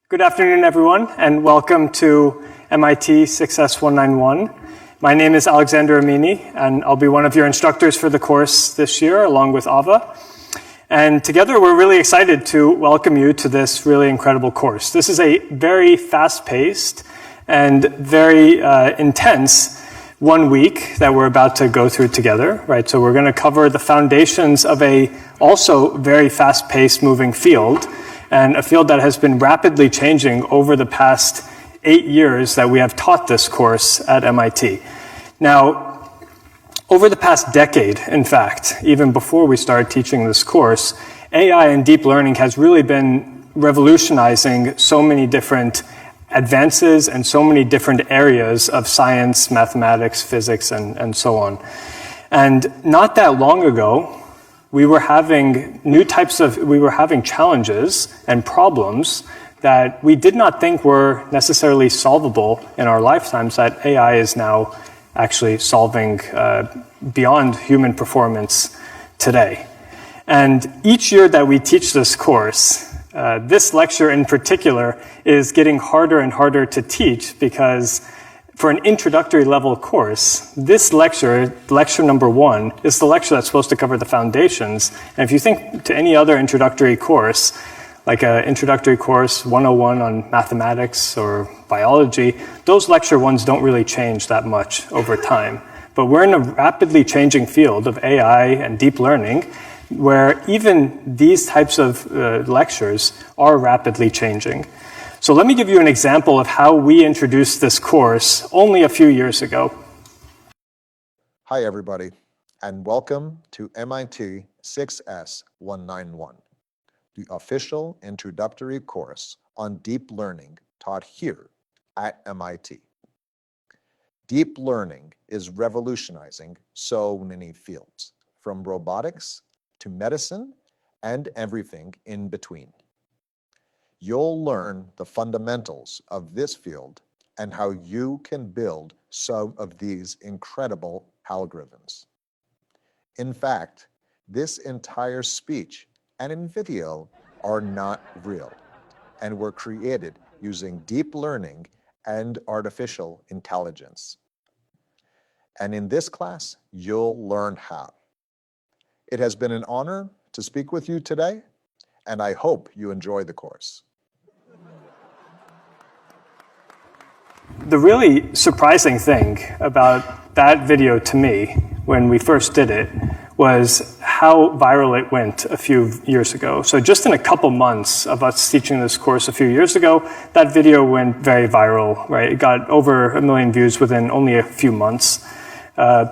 Good afternoon, everyone, and welcome to MIT 6S191. My name is Alexander Amini, and I'll be one of your instructors for the course this year, along with Ava. And together, we're really excited to welcome you to this really incredible course. This is a very fast-paced and very intense 1 week that we're about to go through together, right? So we're going to cover the foundations of a also very fast-paced moving field, and a field that has been rapidly changing over the past 8 years that we have taught this course at MIT. Now, over the past decade, in fact, even before we started teaching this course, AI and deep learning has really been revolutionizing so many different advances and so many different areas of science, mathematics, physics, and so on. And not that long ago, we were having challenges and problems that we did not think were necessarily solvable in our lifetimes that AI is now actually solving beyond human performance today. And each year that we teach this course, this lecture in particular is getting harder and harder to teach because for an introductory level course, this lecture number 1, is the lecture that's supposed to cover the foundations. And if you think to any other introductory course, like an introductory course 101 on mathematics or biology, those lecture ones don't really change that much over time. But we're in a rapidly changing field of AI and deep learning where even these types of lectures are rapidly changing. So let me give you an example of how we introduced this course only a few years ago. Hi, everybody, and welcome to MIT 6S191, the official introductory course on deep learning taught here at MIT. Deep learning is revolutionizing so many fields, from robotics to medicine and everything in between. You'll learn the fundamentals of this field and how you can build some of these incredible algorithms. In fact, this entire speech and in video are not real and were created using deep learning and artificial intelligence. And in this class, you'll learn how. It has been an honor to speak with you today, and I hope you enjoy the course. The really surprising thing about that video to me when we first did it was how viral it went a few years ago. So just in a couple months of us teaching this course a few years ago, that video went very viral, right? It got over 1 million views within only a few months.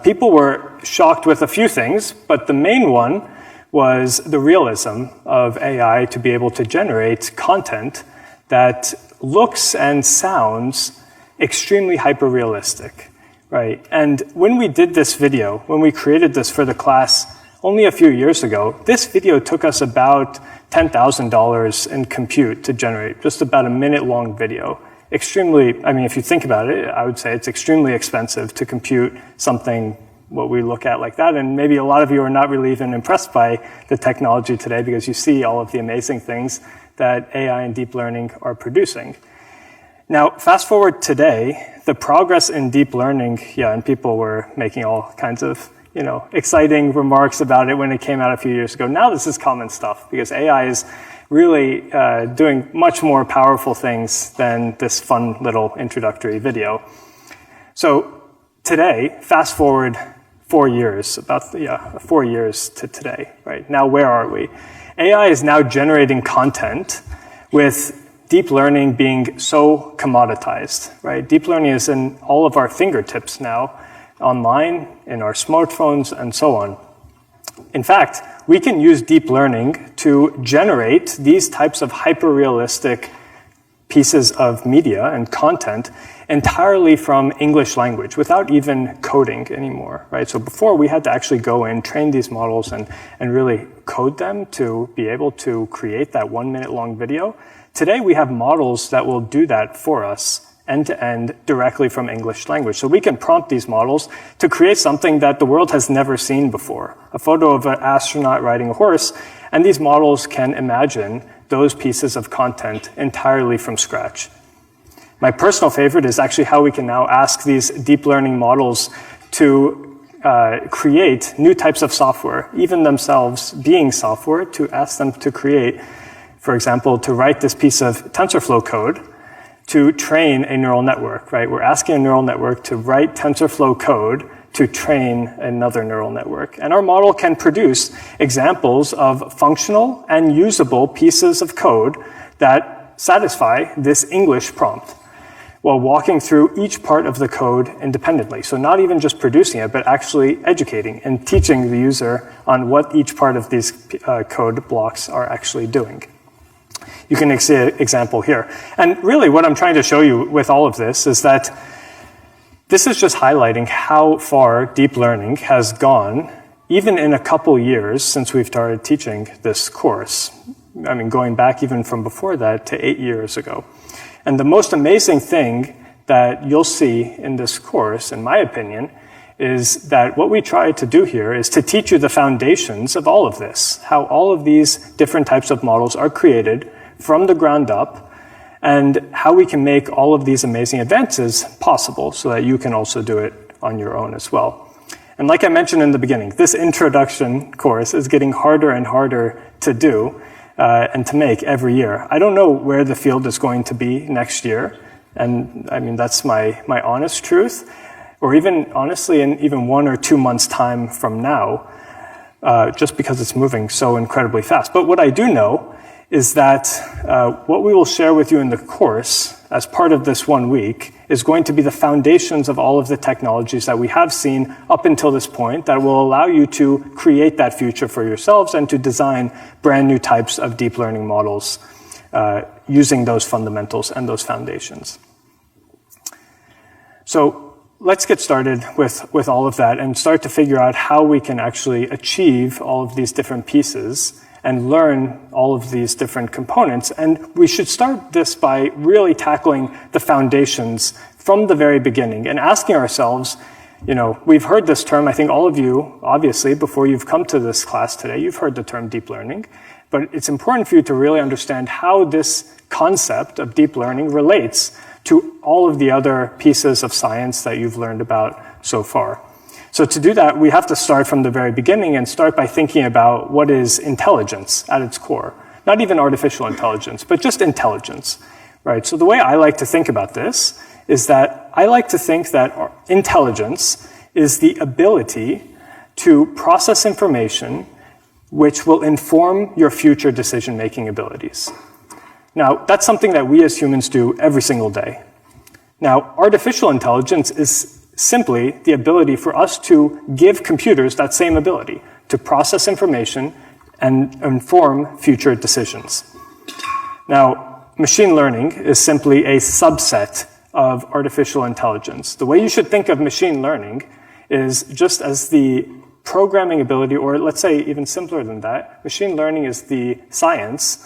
People were shocked with a few things, but the main one was the realism of AI to be able to generate content that looks and sounds extremely hyper-realistic, right? And when we did this video, when we created this for the class only a few years ago, this video took us about $10,000 in compute to generate, just about a minute-long video. Extremely, I mean, if you think about it, I would say it's extremely expensive to compute something what we look at like that. And maybe a lot of you are not really even impressed by the technology today because you see all of the amazing things that AI and deep learning are producing. Now, fast forward today, the progress in deep learning, and people were making all kinds of, exciting remarks about it when it came out a few years ago. Now this is common stuff because AI is really doing much more powerful things than this fun little introductory video. So today, fast forward 4 years, about 4 years to today, right? Now where are we? AI is now generating content with deep learning being so commoditized, right? Deep learning is in all of our fingertips now, online, in our smartphones, and so on. In fact, we can use deep learning to generate these types of hyper-realistic pieces of media and content entirely from English language without even coding anymore, right? So before we had to actually go in, train these models and really code them to be able to create that 1 minute long video. Today we have models that will do that for us end-to-end directly from English language. So we can prompt these models to create something that the world has never seen before, a photo of an astronaut riding a horse, and these models can imagine those pieces of content entirely from scratch. My personal favorite is actually how we can now ask these deep learning models to create new types of software, even themselves being software, to ask them to create, for example, to write this piece of TensorFlow code to train a neural network, right? We're asking a neural network to write TensorFlow code to train another neural network. And our model can produce examples of functional and usable pieces of code that satisfy this English prompt, while walking through each part of the code independently. So not even just producing it, but actually educating and teaching the user on what each part of these code blocks are actually doing. You can see an example here. And really what I'm trying to show you with all of this is that this is just highlighting how far deep learning has gone, even in a couple years since we've started teaching this course. I mean, going back even from before that to 8 years ago. And the most amazing thing that you'll see in this course, in my opinion, is that what we try to do here is to teach you the foundations of all of this, how all of these different types of models are created from the ground up, and how we can make all of these amazing advances possible so that you can also do it on your own as well. And like I mentioned in the beginning, this introduction course is getting harder and harder to do and to make every year. I don't know where the field is going to be next year, and I mean, that's my honest truth, or even honestly in even 1 or 2 months' time from now, just because it's moving so incredibly fast. But what I do know is that what we will share with you in the course as part of this 1 week is going to be the foundations of all of the technologies that we have seen up until this point that will allow you to create that future for yourselves and to design brand new types of deep learning models using those fundamentals and those foundations. So let's get started with all of that and start to figure out how we can actually achieve all of these different pieces and learn all of these different components. And we should start this by really tackling the foundations from the very beginning and asking ourselves, you know, we've heard this term, I think all of you, obviously, before you've come to this class today, you've heard the term deep learning, but it's important for you to really understand how this concept of deep learning relates to all of the other pieces of science that you've learned about so far. So to do that, we have to start from the very beginning and start by thinking about what is intelligence at its core. Not even artificial intelligence, but just intelligence, right? So the way I like to think about this is that I like to think that intelligence is the ability to process information which will inform your future decision-making abilities. Now, that's something that we as humans do every single day. Now, artificial intelligence is simply the ability for us to give computers that same ability to process information and inform future decisions. Now, machine learning is simply a subset of artificial intelligence. The way you should think of machine learning is just as the programming ability, or let's say even simpler than that, machine learning is the science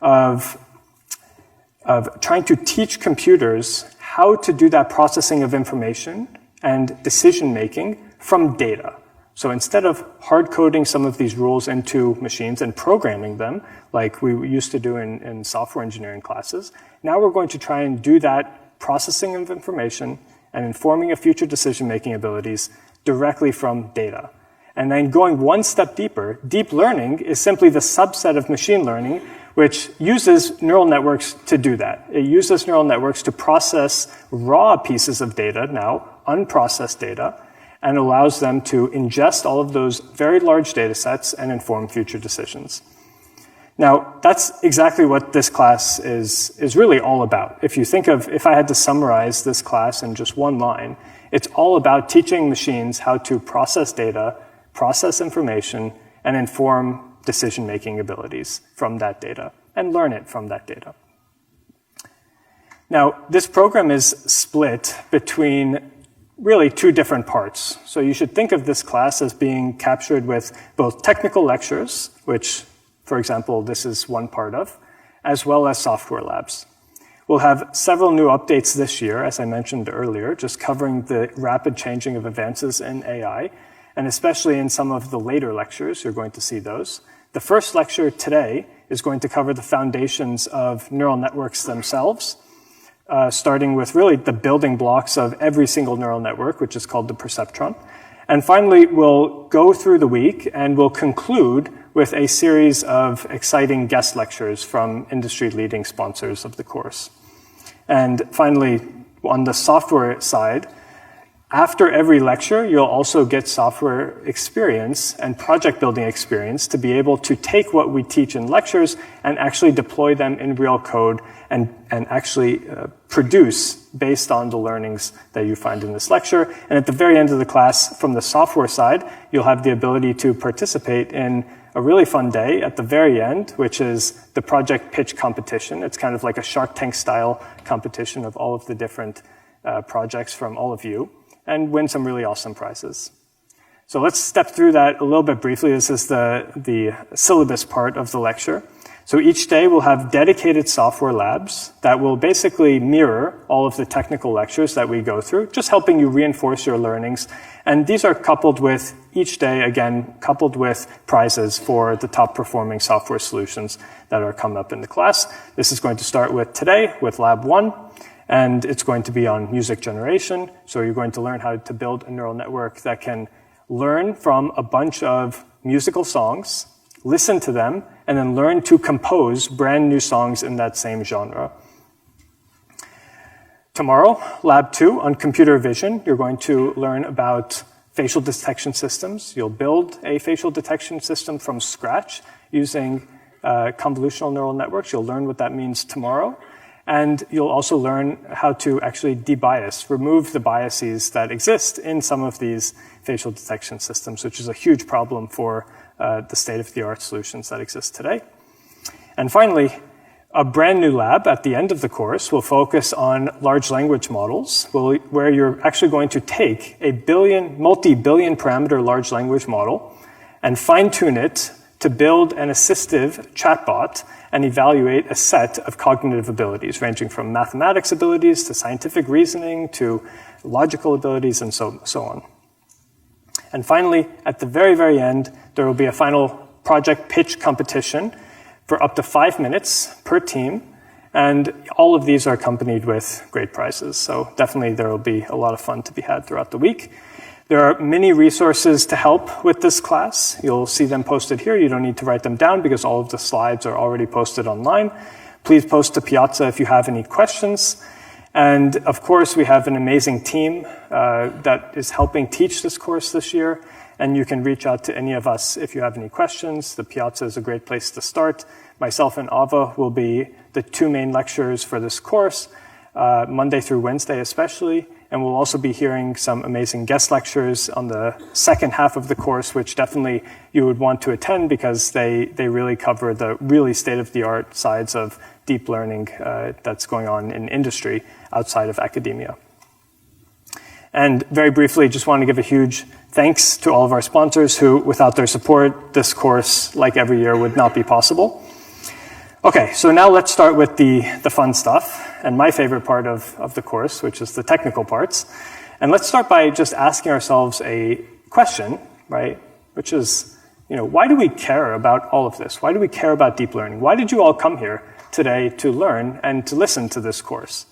of trying to teach computers how to do that processing of information and decision-making from data. So instead of hard-coding some of these rules into machines and programming them, like we used to do in software engineering classes, now we're going to try and do that processing of information and informing of future decision-making abilities directly from data. And then going one step deeper, deep learning is simply the subset of machine learning which uses neural networks to do that. It uses neural networks to process raw pieces of data, now unprocessed data, and allows them to ingest all of those very large data sets and inform future decisions. Now, that's exactly what this class is really all about. If you think of, if I had to summarize this class in just one line, it's all about teaching machines how to process data, process information, and inform decision-making abilities from that data, and learn it from that data. Now, this program is split between really 2 different parts. So you should think of this class as being captured with both technical lectures, which, for example, this is one part of, as well as software labs. We'll have several new updates this year, as I mentioned earlier, just covering the rapid changing of advances in AI, and especially in some of the later lectures, you're going to see those. The first lecture today is going to cover the foundations of neural networks themselves, starting with really the building blocks of every single neural network, which is called the perceptron. And finally, we'll go through the week and we'll conclude with a series of exciting guest lectures from industry-leading sponsors of the course. And finally, on the software side, after every lecture, you'll also get software experience and project building experience to be able to take what we teach in lectures and actually deploy them in real code and actually produce based on the learnings that you find in this lecture. And at the very end of the class, from the software side, you'll have the ability to participate in a really fun day at the very end, which is the project pitch competition. It's kind of like a Shark Tank style competition of all of the different projects from all of you, and win some really awesome prizes. So let's step through that a little bit briefly. This is the syllabus part of the lecture. So each day we'll have dedicated software labs that will basically mirror all of the technical lectures that we go through, just helping you reinforce your learnings. And these are coupled with, each day, again, coupled with prizes for the top performing software solutions that are coming up in the class. This is going to start with today, with Lab 1. And it's going to be on music generation. So you're going to learn how to build a neural network that can learn from a bunch of musical songs, listen to them, and then learn to compose brand new songs in that same genre. Tomorrow, Lab 2 on computer vision, you're going to learn about facial detection systems. You'll build a facial detection system from scratch using convolutional neural networks. You'll learn what that means tomorrow. And you'll also learn how to actually debias, remove the biases that exist in some of these facial detection systems, which is a huge problem for the state-of-the-art solutions that exist today. And finally, a brand new lab at the end of the course will focus on large language models, where you're actually going to take a multi-billion parameter large language model and fine-tune it to build an assistive chatbot and evaluate a set of cognitive abilities, ranging from mathematics abilities to scientific reasoning to logical abilities and so on. And finally, at the very, very end, there will be a final project pitch competition for up to 5 minutes per team. And all of these are accompanied with great prizes. So definitely there will be a lot of fun to be had throughout the week. There are many resources to help with this class. You'll see them posted here. You don't need to write them down because all of the slides are already posted online. Please post to Piazza if you have any questions. And of course, we have an amazing team that is helping teach this course this year. And you can reach out to any of us if you have any questions. The Piazza is a great place to start. Myself and Ava will be the 2 main lecturers for this course, Monday through Wednesday especially. And we'll also be hearing some amazing guest lectures on the second half of the course, which definitely you would want to attend because they really cover the really state-of-the-art sides of deep learning that's going on in industry outside of academia. And very briefly, just want to give a huge thanks to all of our sponsors who, without their support, this course, like every year, would not be possible. Okay, so now let's start with the fun stuff and my favorite part of the course, which is the technical parts. And let's start by just asking ourselves a question, right? Which is, why do we care about all of this? Why do we care about deep learning? Why did you all come here today to learn and to listen to this course?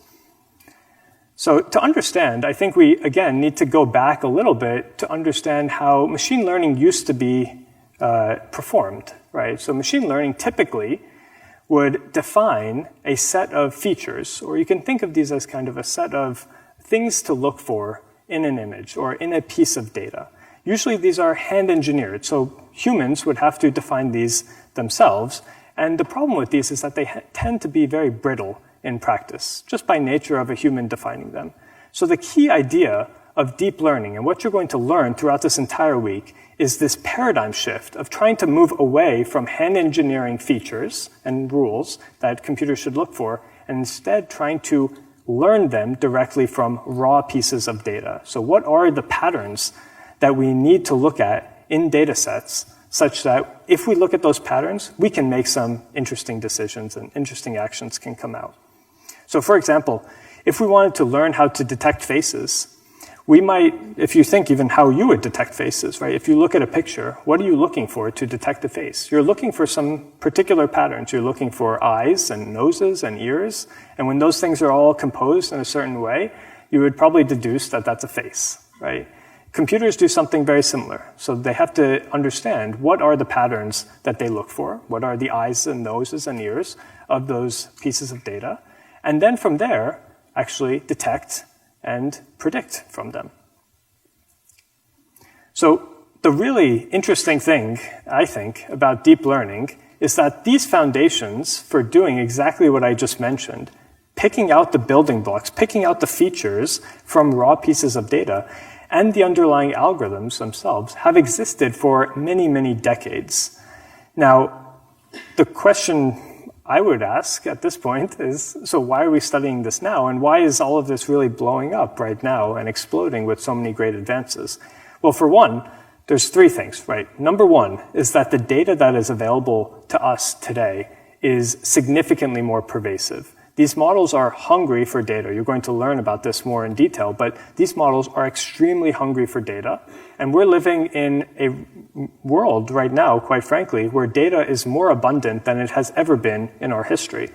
So to understand, I think we, again, need to go back a little bit to understand how machine learning used to be performed, right? So machine learning typically would define a set of features, or you can think of these as kind of a set of things to look for in an image or in a piece of data. Usually these are hand engineered, so humans would have to define these themselves. And the problem with these is that they tend to be very brittle in practice, just by nature of a human defining them. So the key idea of deep learning and what you're going to learn throughout this entire week is this paradigm shift of trying to move away from hand engineering features and rules that computers should look for, and instead trying to learn them directly from raw pieces of data. So what are the patterns that we need to look at in data sets such that if we look at those patterns, we can make some interesting decisions and interesting actions can come out. So for example, if we wanted to learn how to detect faces, We might, if you think even how you would detect faces, right? If you look at a picture, what are you looking for to detect a face? You're looking for some particular patterns. You're looking for eyes and noses and ears. And when those things are all composed in a certain way, you would probably deduce that that's a face, right? Computers do something very similar. So they have to understand what are the patterns that they look for, what are the eyes and noses and ears of those pieces of data, and then from there, actually detect and predict from them. So the really interesting thing, I think, about deep learning is that these foundations for doing exactly what I just mentioned, picking out the building blocks, picking out the features from raw pieces of data, and the underlying algorithms themselves have existed for many, many decades. Now, the question I would ask at this point is, so why are we studying this now? And why is all of this really blowing up right now and exploding with so many great advances? Well, for one, there's three things, right? Number one is that the data that is available to us today is significantly more pervasive. These models are hungry for data. You're going to learn about this more in detail, but these models are extremely hungry for data. And we're living in a world right now, quite frankly, where data is more abundant than it has ever been in our history.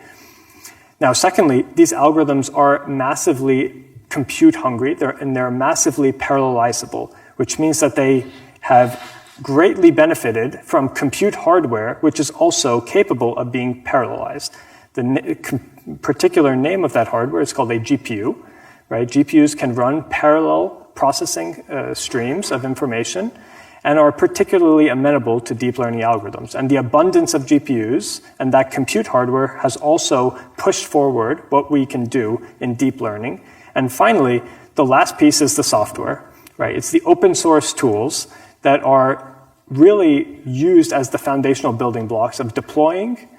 Now, secondly, these algorithms are massively compute hungry, and they're massively parallelizable, which means that they have greatly benefited from compute hardware, which is also capable of being parallelized. The particular name of that hardware is called a GPU, right? GPUs can run parallel processing streams of information and are particularly amenable to deep learning algorithms. And the abundance of GPUs and that compute hardware has also pushed forward what we can do in deep learning. And finally, the last piece is the software, right? It's the open source tools that are really used as the foundational building blocks of deploying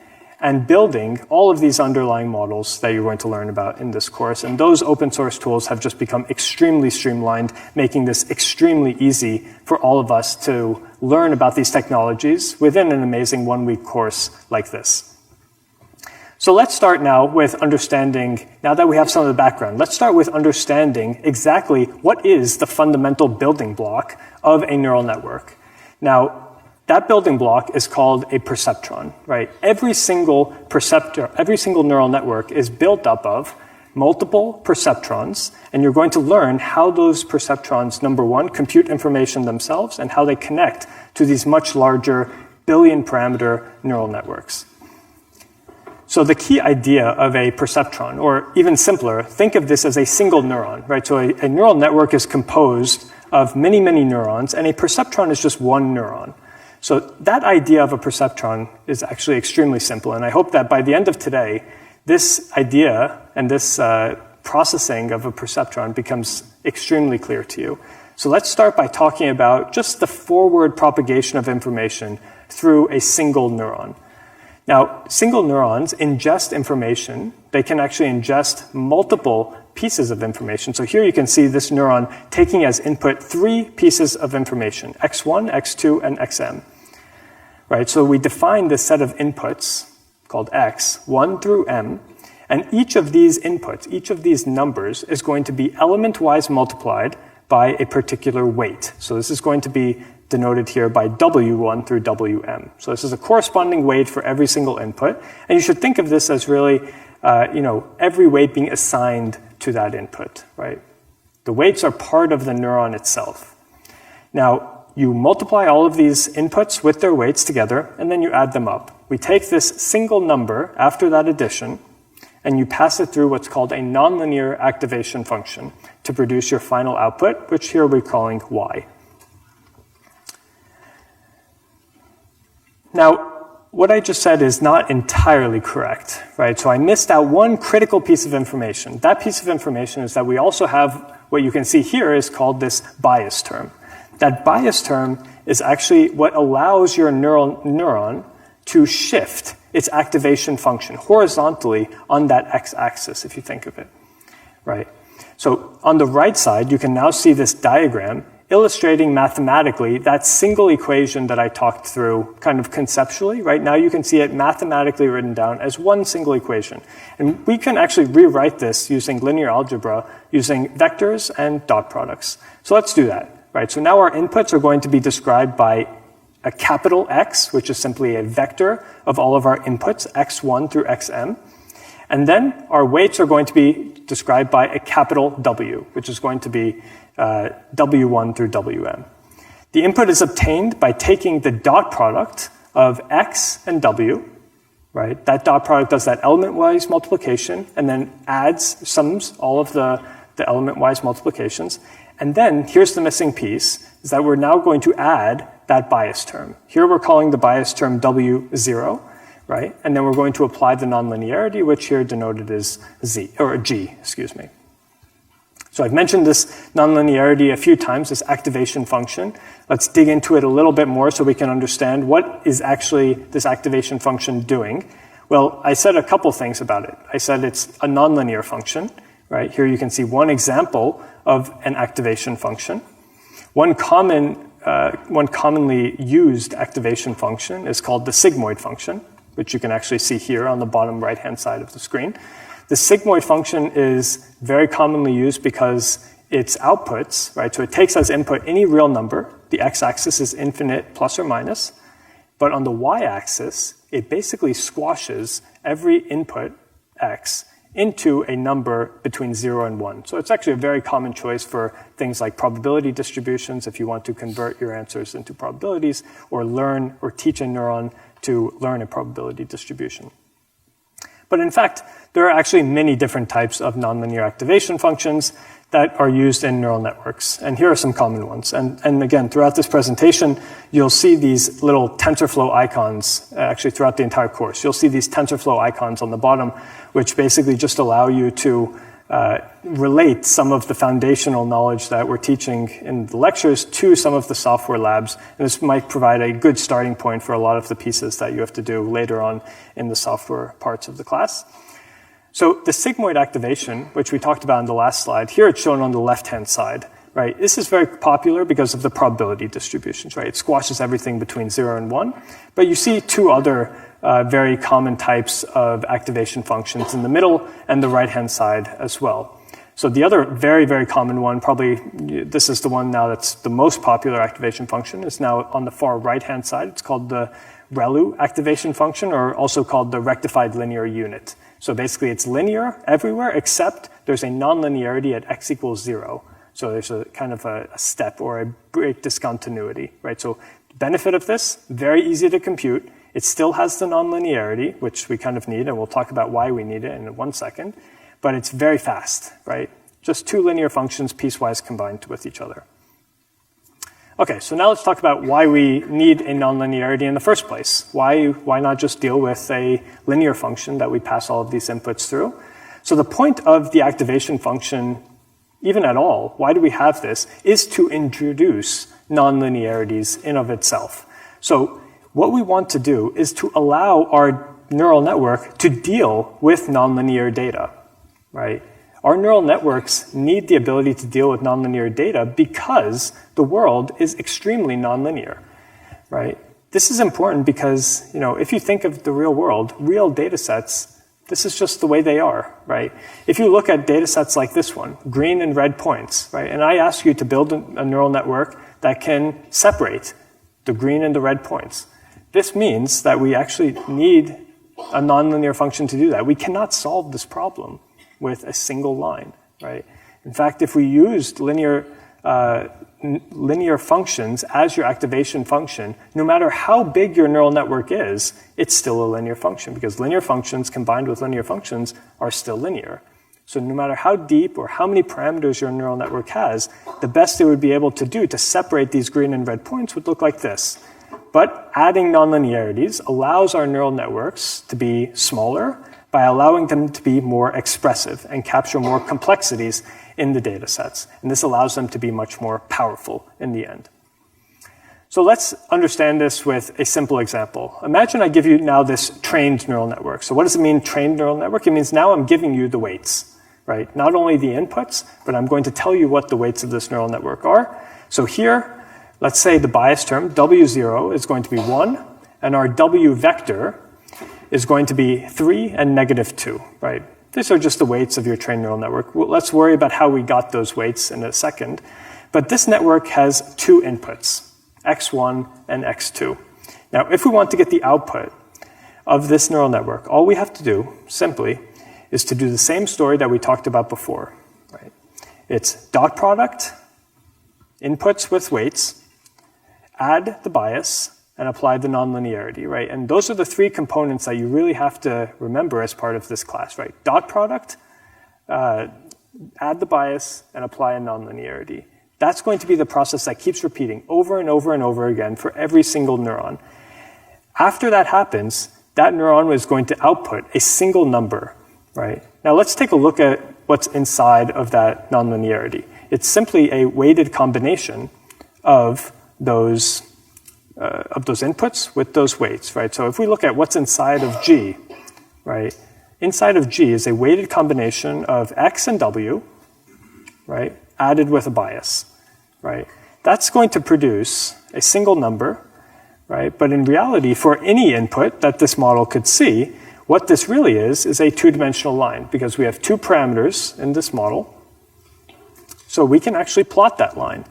and building all of these underlying models that you're going to learn about in this course. And those open source tools have just become extremely streamlined, making this extremely easy for all of us to learn about these technologies within an amazing one-week course like this. So let's start now with understanding, now that we have some of the background, let's start with understanding exactly what is the fundamental building block of a neural network. Now, that building block is called a perceptron, right? Every single neural network is built up of multiple perceptrons, and you're going to learn how those perceptrons, number one, compute information themselves, and how they connect to these much larger billion-parameter neural networks. So the key idea of a perceptron, or even simpler, think of this as a single neuron, right? So a neural network is composed of many, many neurons, and a perceptron is just one neuron. So that idea of a perceptron is actually extremely simple, and I hope that by the end of today, this idea and this processing of a perceptron becomes extremely clear to you. So let's start by talking about just the forward propagation of information through a single neuron. Now, single neurons ingest information. They can actually ingest multiple pieces of information. So here you can see this neuron taking as input 3 pieces of information, x1, x2, and xm. Right, so we define this set of inputs called x, 1 through m, and each of these inputs, each of these numbers is going to be element-wise multiplied by a particular weight. So this is going to be denoted here by w1 through wm. So this is a corresponding weight for every single input, and you should think of this as really, every weight being assigned to that input, right? The weights are part of the neuron itself. Now, you multiply all of these inputs with their weights together, and then you add them up. We take this single number after that addition, and you pass it through what's called a nonlinear activation function to produce your final output, which here we're calling y. Now, what I just said is not entirely correct, right? So I missed out one critical piece of information. That piece of information is that we also have what you can see here is called this bias term. That bias term is actually what allows your neuron to shift its activation function horizontally on that x-axis, if you think of it, right? So on the right side, you can now see this diagram illustrating mathematically that single equation that I talked through kind of conceptually. Right now you can see it mathematically written down as one single equation. And we can actually rewrite this using linear algebra, using vectors and dot products. So let's do that. Right? So now our inputs are going to be described by a capital X, which is simply a vector of all of our inputs, x1 through xm. And then our weights are going to be described by a capital W, which is going to be W1 through Wm. The input is obtained by taking the dot product of X and W, right? That dot product does that element-wise multiplication and then sums all of the element-wise multiplications. And then here's the missing piece, is that we're now going to add that bias term. Here we're calling the bias term W0, right? And then we're going to apply the nonlinearity, which here denoted as G, excuse me. So I've mentioned this nonlinearity a few times, this activation function. Let's dig into it a little bit more so we can understand what is actually this activation function doing. Well, I said a couple things about it. I said it's a nonlinear function, right? Here you can see one example of an activation function. One commonly used activation function is called the sigmoid function, which you can actually see here on the bottom right-hand side of the screen. The sigmoid function is very commonly used because its outputs, right, so it takes as input any real number. The x-axis is infinite plus or minus. But on the y-axis, it basically squashes every input x into a number between 0 and 1. So it's actually a very common choice for things like probability distributions if you want to convert your answers into probabilities or learn or teach a neuron to learn a probability distribution. But in fact, there are actually many different types of nonlinear activation functions that are used in neural networks. And here are some common ones. And again, throughout this presentation, you'll see these little TensorFlow icons, actually throughout the entire course. You'll see these TensorFlow icons on the bottom, which basically just allow you to relate some of the foundational knowledge that we're teaching in the lectures to some of the software labs. And this might provide a good starting point for a lot of the pieces that you have to do later on in the software parts of the class. So the sigmoid activation, which we talked about in the last slide, here it's shown on the left-hand side, right? This is very popular because of the probability distributions, right? It squashes everything between 0 and 1. But you see two other very common types of activation functions in the middle and the right-hand side as well. So the other very, very common one, probably this is the one now that's the most popular activation function, is now on the far right-hand side. It's called the ReLU activation function, or also called the rectified linear unit. So basically it's linear everywhere except there's a nonlinearity at x equals 0. So there's a kind of a step or a break discontinuity, right? So the benefit of this, very easy to compute. It still has the nonlinearity, which we kind of need, and we'll talk about why we need it in 1 second. But it's very fast, right? Just two linear functions piecewise combined with each other. Okay, so now let's talk about why we need a nonlinearity in the first place. Why not just deal with a linear function that we pass all of these inputs through? So the point of the activation function, even at all, why do we have this, is to introduce nonlinearities in of itself. So what we want to do is to allow our neural network to deal with nonlinear data, right? Our neural networks need the ability to deal with nonlinear data because the world is extremely nonlinear, right? This is important because, if you think of the real world, real data sets, this is just the way they are, right? If you look at data sets like this one, green and red points, right? And I ask you to build a neural network that can separate the green and the red points. This means that we actually need a nonlinear function to do that. We cannot solve this problem with a single line, right? In fact, if we used linear functions as your activation function, no matter how big your neural network is, it's still a linear function because linear functions combined with linear functions are still linear. So no matter how deep or how many parameters your neural network has, the best it would be able to do to separate these green and red points would look like this. But adding nonlinearities allows our neural networks to be smaller by allowing them to be more expressive and capture more complexities in the data sets. And this allows them to be much more powerful in the end. So let's understand this with a simple example. Imagine I give you now this trained neural network. So what does it mean, trained neural network? It means now I'm giving you the weights, right? Not only the inputs, but I'm going to tell you what the weights of this neural network are. So here, let's say the bias term, W0, is going to be 1, and our W vector is going to be 3 and -2, right? These are just the weights of your trained neural network. Well, let's worry about how we got those weights in a second. But this network has two inputs, x1 and x2. Now, if we want to get the output of this neural network, all we have to do, simply, is to do the same story that we talked about before, right? It's dot product, inputs with weights, add the bias, and apply the nonlinearity, right? And those are the three components that you really have to remember as part of this class, right? Dot product, add the bias, and apply a nonlinearity. That's going to be the process that keeps repeating over and over and over again for every single neuron. After that happens, that neuron is going to output a single number, right? Now let's take a look at what's inside of that nonlinearity. It's simply a weighted combination of those inputs with those weights, right? So if we look at what's inside of G, right? Inside of G is a weighted combination of X and W, right? Added with a bias, right? That's going to produce a single number, right? But in reality, for any input that this model could see, what this really is a two-dimensional line, because we have two parameters in this model. So we can actually plot that line.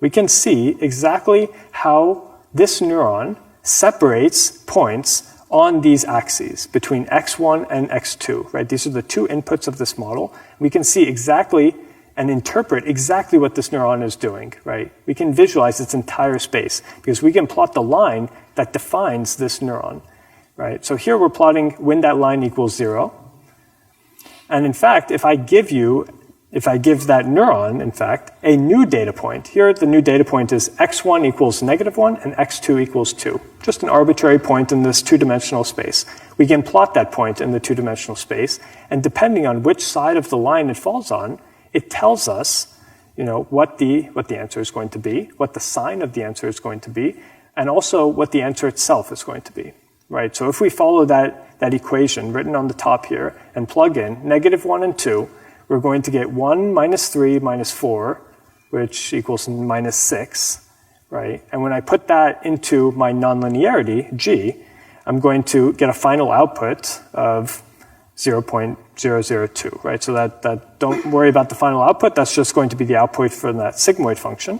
We can see exactly how this neuron separates points on these axes between x1 and x2, right? These are the two inputs of this model. We can see exactly and interpret exactly what this neuron is doing, right? We can visualize its entire space because we can plot the line that defines this neuron, right? So here we're plotting when that line equals 0. And in fact, if I give that neuron, in fact, a new data point, here the new data point is x1 equals -1 and x2 equals 2. Just an arbitrary point in this two-dimensional space. We can plot that point in the two-dimensional space, and depending on which side of the line it falls on, it tells us, what the answer is going to be, what the sign of the answer is going to be, and also what the answer itself is going to be, right? So if we follow that equation written on the top here and plug in -1 and 2, we're going to get 1 minus 3 minus 4, which equals minus 6, right? And when I put that into my nonlinearity, G, I'm going to get a final output of 0.002, right? So that don't worry about the final output. That's just going to be the output for that sigmoid function.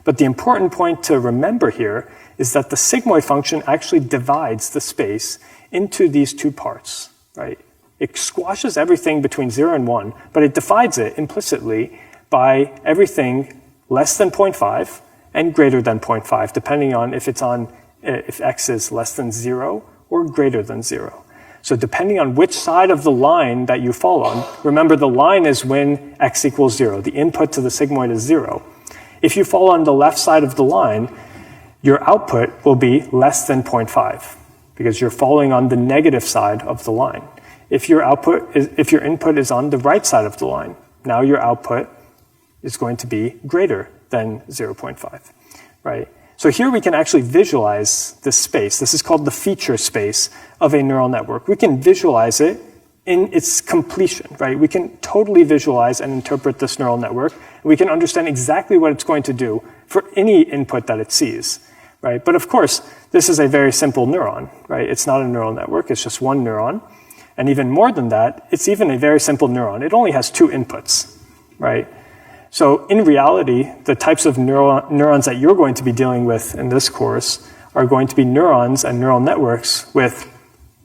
But the important point to remember here is that the sigmoid function actually divides the space into these two parts, right? It squashes everything between 0 and 1, but it divides it implicitly by everything less than 0.5 and greater than 0.5, depending on if x is less than 0 or greater than 0. So depending on which side of the line that you fall on, remember the line is when x equals 0. The input to the sigmoid is 0. If you fall on the left side of the line, your output will be less than 0.5 because you're falling on the negative side of the line. If your input is on the right side of the line, now your output is going to be greater than 0.5, right? So here we can actually visualize this space. This is called the feature space of a neural network. We can visualize it in its completion, right? We can totally visualize and interpret this neural network. We can understand exactly what it's going to do for any input that it sees, right? But of course, this is a very simple neuron, right? It's not a neural network. It's just one neuron. And even more than that, it's even a very simple neuron. It only has two inputs, right? So in reality, the types of neurons that you're going to be dealing with in this course are going to be neurons and neural networks with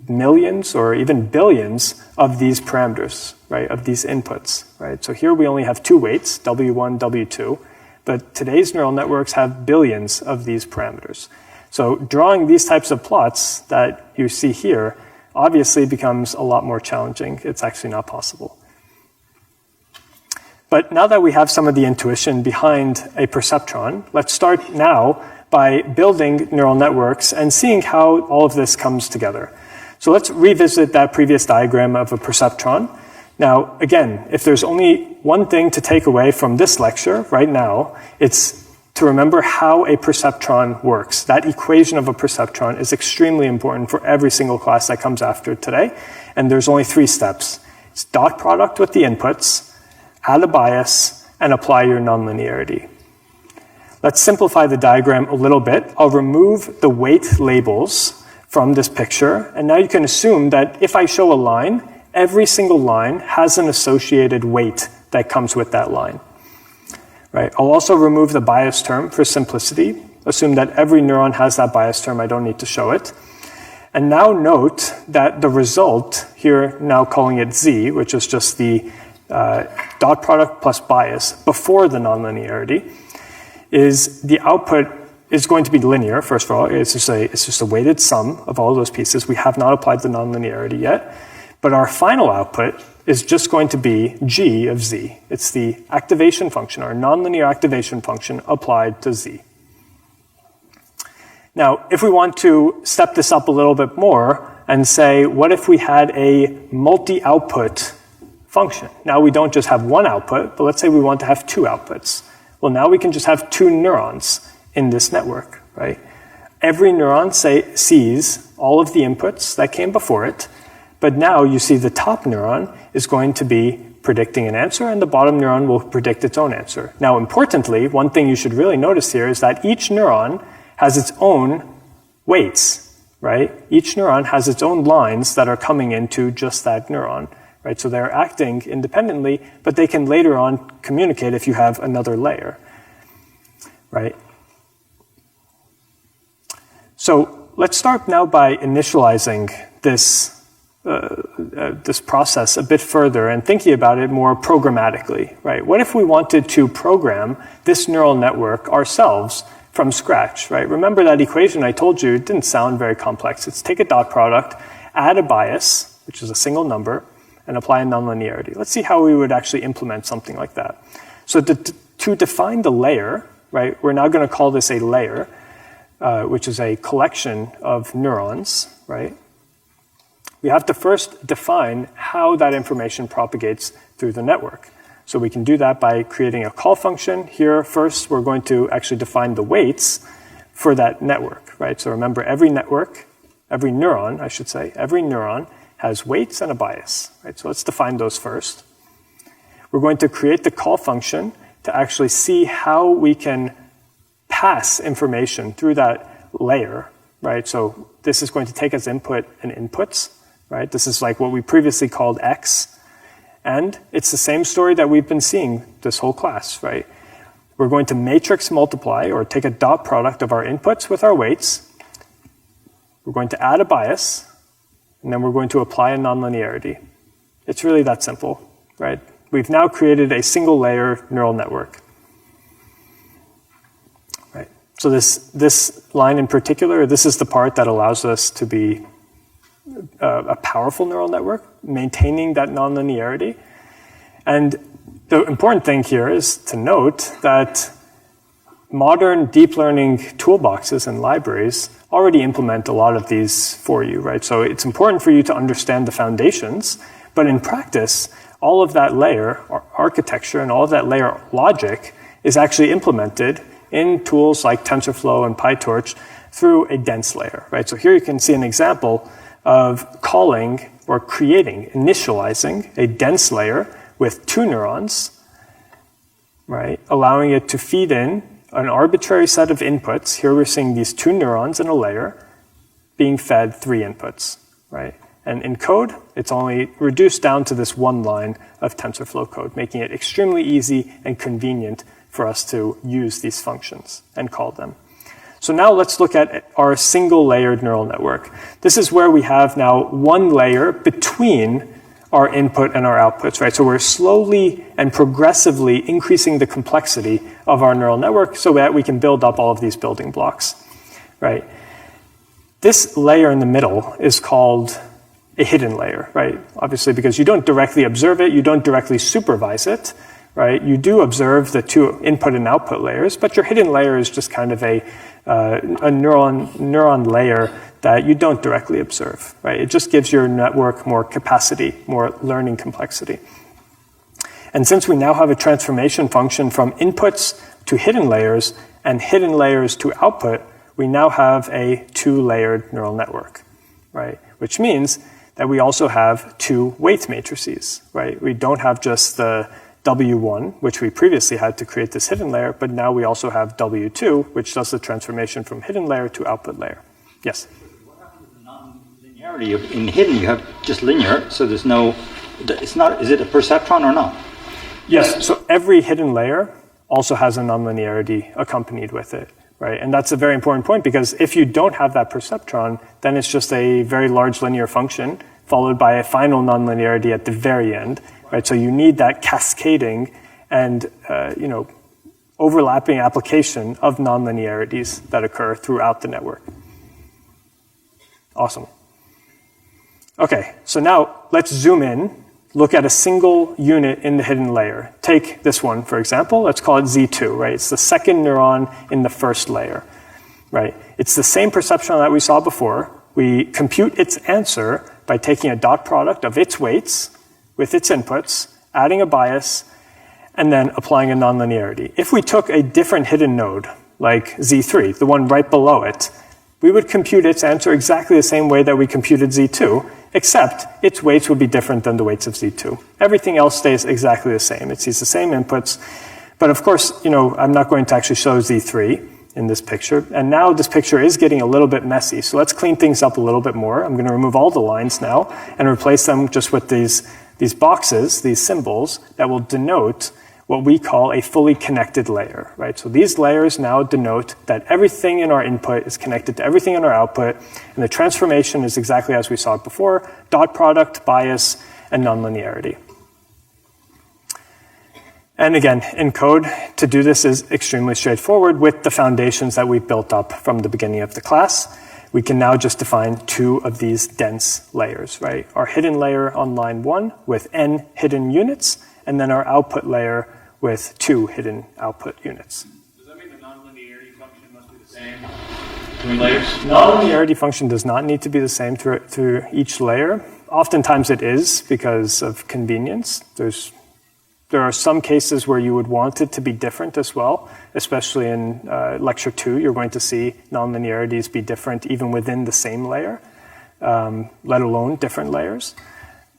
millions or even billions of these parameters, right, of these inputs, right? So here we only have two weights, W1, W2, but today's neural networks have billions of these parameters. So drawing these types of plots that you see here obviously becomes a lot more challenging. It's actually not possible. But now that we have some of the intuition behind a perceptron, let's start now by building neural networks and seeing how all of this comes together. So let's revisit that previous diagram of a perceptron. Now, again, if there's only one thing to take away from this lecture right now, it's to remember how a perceptron works. That equation of a perceptron is extremely important for every single class that comes after today. And there's only 3 steps. It's dot product with the inputs, add a bias, and apply your nonlinearity. Let's simplify the diagram a little bit. I'll remove the weight labels from this picture, and now you can assume that if I show a line, every single line has an associated weight that comes with that line. Right? I'll also remove the bias term for simplicity. Assume that every neuron has that bias term. I don't need to show it. And now note that the result here, now calling it Z, which is just the dot product plus bias before the nonlinearity, is the output is going to be linear, first of all. It's just a weighted sum of all of those pieces. We have not applied the nonlinearity yet. But our final output is just going to be G of Z. It's the activation function, our nonlinear activation function applied to Z. Now, if we want to step this up a little bit more and say, what if we had a multi-output function? Now we don't just have one output, but let's say we want to have two outputs. Well, now we can just have two neurons in this network, right? Every neuron sees all of the inputs that came before it, but now you see the top neuron is going to be predicting an answer, and the bottom neuron will predict its own answer. Now, importantly, one thing you should really notice here is that each neuron has its own weights, right? Each neuron has its own lines that are coming into just that neuron, right? So they're acting independently, but they can later on communicate if you have another layer, right? So let's start now by initializing this process a bit further and thinking about it more programmatically, right? What if we wanted to program this neural network ourselves from scratch, right? Remember that equation I told you, it didn't sound very complex. It's take a dot product, add a bias, which is a single number, and apply a nonlinearity. Let's see how we would actually implement something like that. So to define the layer, right, we're now going to call this a layer, which is a collection of neurons, right? We have to first define how that information propagates through the network. So we can do that by creating a call function. Here, first, we're going to actually define the weights for that network, right? So remember, every neuron, I should say, every neuron has weights and a bias, right? So let's define those first. We're going to create the call function to actually see how we can pass information through that layer, right? So this is going to take as input and inputs, right? This is like what we previously called X. And it's the same story that we've been seeing this whole class, right? We're going to matrix multiply or take a dot product of our inputs with our weights. We're going to add a bias, and then we're going to apply a nonlinearity. It's really that simple, right? We've now created a single layer neural network. Right. So this line in particular, this is the part that allows us to be a powerful neural network, maintaining that nonlinearity. And the important thing here is to note that modern deep learning toolboxes and libraries already implement a lot of these for you, right? So it's important for you to understand the foundations, but in practice, all of that layer architecture and all of that layer logic is actually implemented in tools like TensorFlow and PyTorch through a dense layer, right? So here you can see an example of calling or creating, initializing a dense layer with two neurons, right? Allowing it to feed in an arbitrary set of inputs. Here we're seeing these two neurons in a layer being fed three inputs, right? And in code, it's only reduced down to this one line of TensorFlow code, making it extremely easy and convenient for us to use these functions and call them. So now let's look at our single layered neural network. This is where we have now one layer between our input and our outputs, right? So we're slowly and progressively increasing the complexity of our neural network so that we can build up all of these building blocks, right? This layer in the middle is called a hidden layer, right? Obviously, because you don't directly observe it, you don't directly supervise it, right? You do observe the two input and output layers, but your hidden layer is just kind of a neuron layer that you don't directly observe, right? It just gives your network more capacity, more learning complexity. And since we now have a transformation function from inputs to hidden layers and hidden layers to output, we now have a two-layered neural network, right? Which means that we also have two weight matrices, right? We don't have just the W1, which we previously had to create this hidden layer, but now we also have W2, which does the transformation from hidden layer to output layer. Yes? What happens with the non-linearity? In hidden, you have just linear, so there's no, it's not, is it a perceptron or not? Yes, so every hidden layer also has a nonlinearity accompanied with it, right? And that's a very important point, because if you don't have that perceptron, then it's just a very large linear function followed by a final nonlinearity at the very end, right? So you need that cascading and overlapping application of nonlinearities that occur throughout the network. Awesome. Okay, so now let's zoom in, look at a single unit in the hidden layer. Take this one, for example. Let's call it Z2, right? It's the second neuron in the first layer, right? It's the same perceptron that we saw before. We compute its answer by taking a dot product of its weights with its inputs, adding a bias, and then applying a nonlinearity. If we took a different hidden node, like Z3, the one right below it, we would compute its answer exactly the same way that we computed Z2, except its weights would be different than the weights of Z2. Everything else stays exactly the same. It sees the same inputs. But of course, I'm not going to actually show Z3 in this picture. And now this picture is getting a little bit messy. So let's clean things up a little bit more. I'm going to remove all the lines now and replace them just with these boxes, these symbols that will denote what we call a fully connected layer, right? So these layers now denote that everything in our input is connected to everything in our output, and the transformation is exactly as we saw it before: dot product, bias, and nonlinearity. And again, in code, to do this is extremely straightforward with the foundations that we've built up from the beginning of the class. We can now just define two of these dense layers, right? Our hidden layer on line 1 with n hidden units, and then our output layer with 2 hidden output units. Does that mean the nonlinearity function must be the same between layers? Nonlinearity function does not need to be the same through each layer. Oftentimes it is because of convenience. There are some cases where you would want it to be different as well, especially in lecture 2. You're going to see nonlinearities be different even within the same layer, let alone different layers.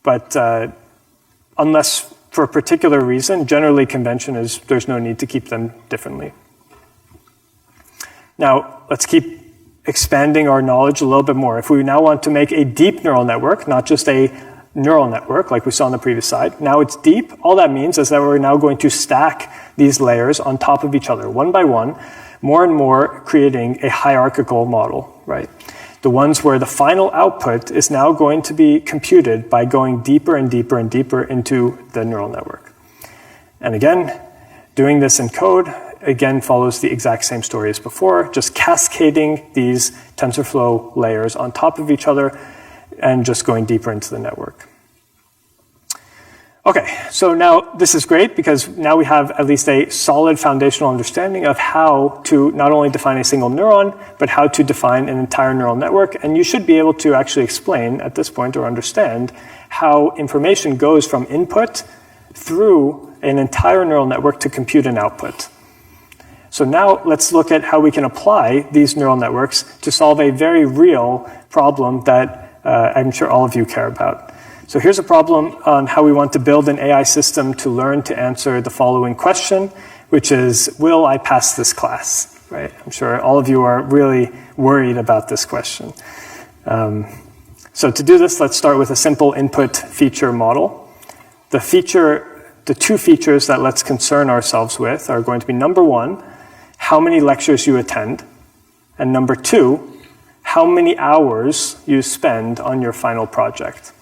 But unless for a particular reason, generally convention is there's no need to keep them differently. Now, let's keep expanding our knowledge a little bit more. If we now want to make a deep neural network, not just a neural network like we saw on the previous slide, now it's deep. All that means is that we're now going to stack these layers on top of each other, one by one, more and more creating a hierarchical model, right? The ones where the final output is now going to be computed by going deeper and deeper and deeper into the neural network. And again, doing this in code, again, follows the exact same story as before, just cascading these TensorFlow layers on top of each other and just going deeper into the network. Okay, so now this is great because now we have at least a solid foundational understanding of how to not only define a single neuron, but how to define an entire neural network. And you should be able to actually explain at this point or understand how information goes from input through an entire neural network to compute an output. So now let's look at how we can apply these neural networks to solve a very real problem that I'm sure all of you care about. So here's a problem on how we want to build an AI system to learn to answer the following question, which is, will I pass this class? Right? I'm sure all of you are really worried about this question. So to do this, let's start with a simple input feature model. The two features that let's concern ourselves with are going to be number 1, how many lectures you attend, and number 2, how many hours you spend on your final project.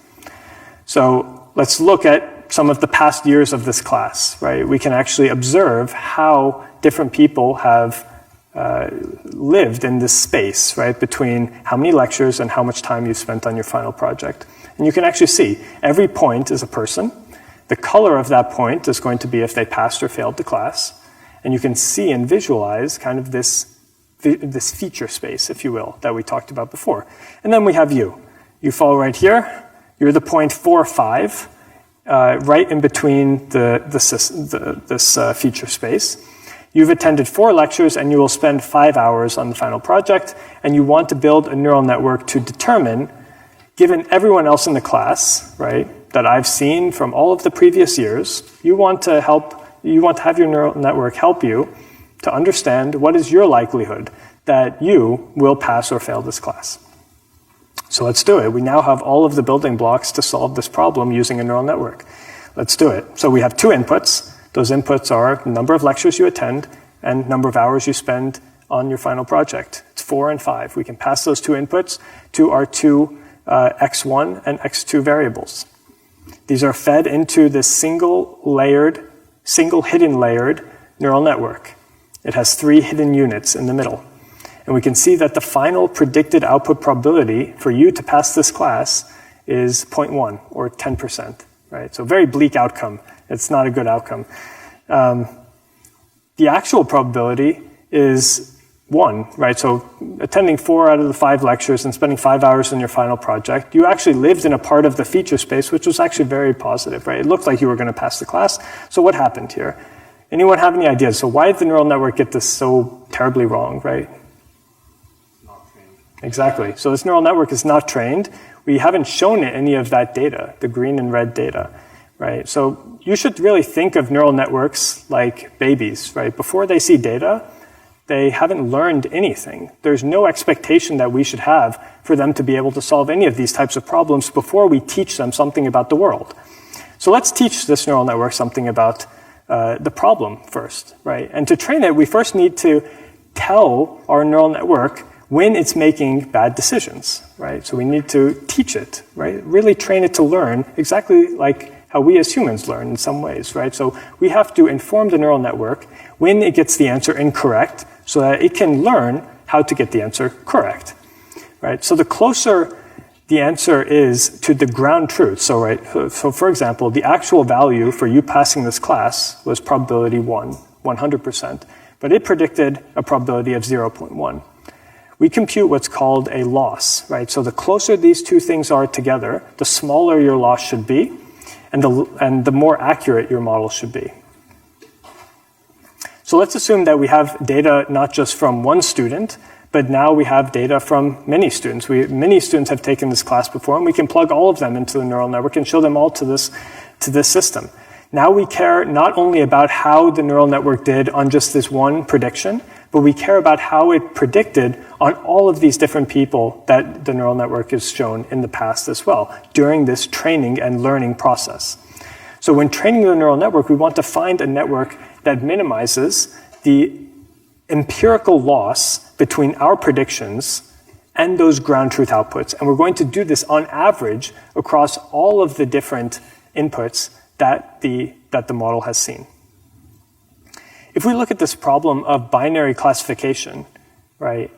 So let's look at some of the past years of this class, right? We can actually observe how different people have lived in this space, right? Between how many lectures and how much time you spent on your final project. And you can actually see every point is a person. The color of that point is going to be if they passed or failed the class. And you can see and visualize kind of this feature space, if you will, that we talked about before. And then we have you. You fall right here. You're the point 4, 5, right in between this feature space. You've attended 4 lectures and you will spend 5 hours on the final project, and you want to build a neural network to determine, given everyone else in the class, right, that I've seen from all of the previous years, you want to have your neural network help you to understand what is your likelihood that you will pass or fail this class. So let's do it. We now have all of the building blocks to solve this problem using a neural network. Let's do it. So we have two inputs. Those inputs are number of lectures you attend and number of hours you spend on your final project. It's 4 and 5. We can pass those two inputs to our two x1 and x2 variables. These are fed into this single hidden layered neural network. It has 3 hidden units in the middle. And we can see that the final predicted output probability for you to pass this class is 0.1 or 10%, right? So very bleak outcome. It's not a good outcome. The actual probability is 1, right? So attending 4 out of the 5 lectures and spending 5 hours on your final project, you actually lived in a part of the feature space which was actually very positive, right? It looked like you were going to pass the class. So what happened here? Anyone have any ideas? So why did the neural network get this so terribly wrong, right? Not trained. Exactly. So this neural network is not trained. We haven't shown it any of that data, the green and red data, right? So you should really think of neural networks like babies, right? Before they see data, they haven't learned anything. There's no expectation that we should have for them to be able to solve any of these types of problems before we teach them something about the world. So let's teach this neural network something about the problem first, right? And to train it, we first need to tell our neural network when it's making bad decisions, right? So we need to teach it, right? Really train it to learn exactly like how we as humans learn in some ways, right? So we have to inform the neural network when it gets the answer incorrect so that it can learn how to get the answer correct, right? So the closer the answer is to the ground truth. So, right, so for example, the actual value for you passing this class was probability 100%, but it predicted a probability of 0.1. We compute what's called a loss, right? So the closer these two things are together, the smaller your loss should be, and the more accurate your model should be. So let's assume that we have data not just from one student, but now we have data from many students. Many students have taken this class before, and we can plug all of them into the neural network and show them all to this system. Now we care not only about how the neural network did on just this one prediction, but we care about how it predicted on all of these different people that the neural network has shown in the past as well, during this training and learning process. So when training the neural network, we want to find a network that minimizes the empirical loss between our predictions and those ground truth outputs. And we're going to do this on average across all of the different inputs that the model has seen. If we look at this problem of binary classification, right,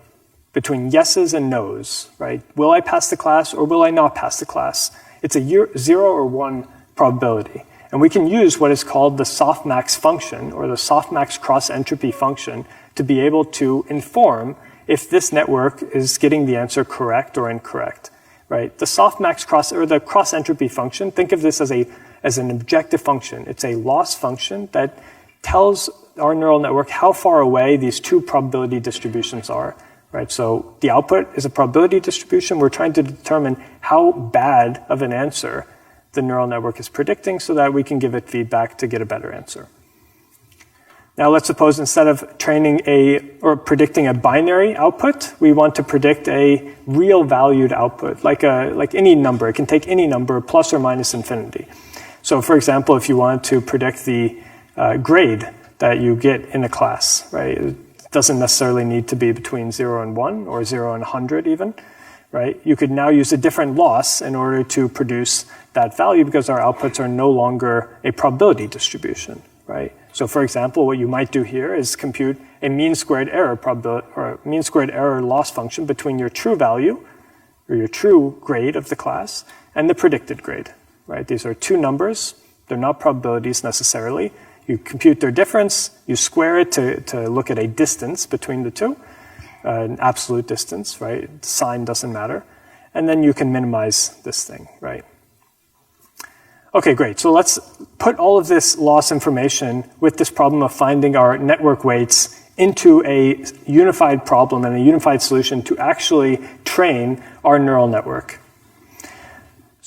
between yeses and nos, right, will I pass the class or will I not pass the class? It's a 0 or 1 probability. And we can use what is called the softmax function or the softmax cross-entropy function to be able to inform if this network is getting the answer correct or incorrect, right? The softmax cross-entropy function, think of this as an objective function. It's a loss function that tells our neural network how far away these two probability distributions are, right? So the output is a probability distribution. We're trying to determine how bad of an answer the neural network is predicting so that we can give it feedback to get a better answer. Now let's suppose instead of predicting a binary output, we want to predict a real valued output, like any number. It can take any number plus or minus infinity. So for example, if you wanted to predict the grade that you get in a class, right? It doesn't necessarily need to be between 0 and 1 or 0 and 100 even, right? You could now use a different loss in order to produce that value because our outputs are no longer a probability distribution, right? So for example, what you might do here is compute a mean squared error loss function between your true value or your true grade of the class and the predicted grade, right? These are two numbers. They're not probabilities necessarily. You compute their difference, you square it to look at a distance between the two, an absolute distance, right? The sign doesn't matter. And then you can minimize this thing, right? Okay, great. So let's put all of this loss information with this problem of finding our network weights into a unified problem and a unified solution to actually train our neural network.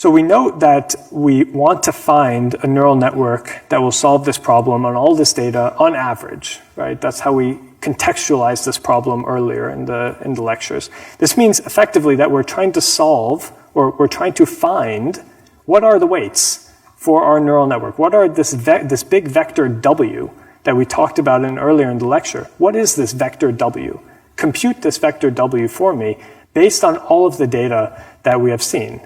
So we know that we want to find a neural network that will solve this problem on all this data on average, right? That's how we contextualized this problem earlier in the lectures. This means effectively that we're trying to solve, or we're trying to find, what are the weights for our neural network? What are this big vector W that we talked about earlier in the lecture? What is this vector W? Compute this vector W for me based on all of the data that we have seen,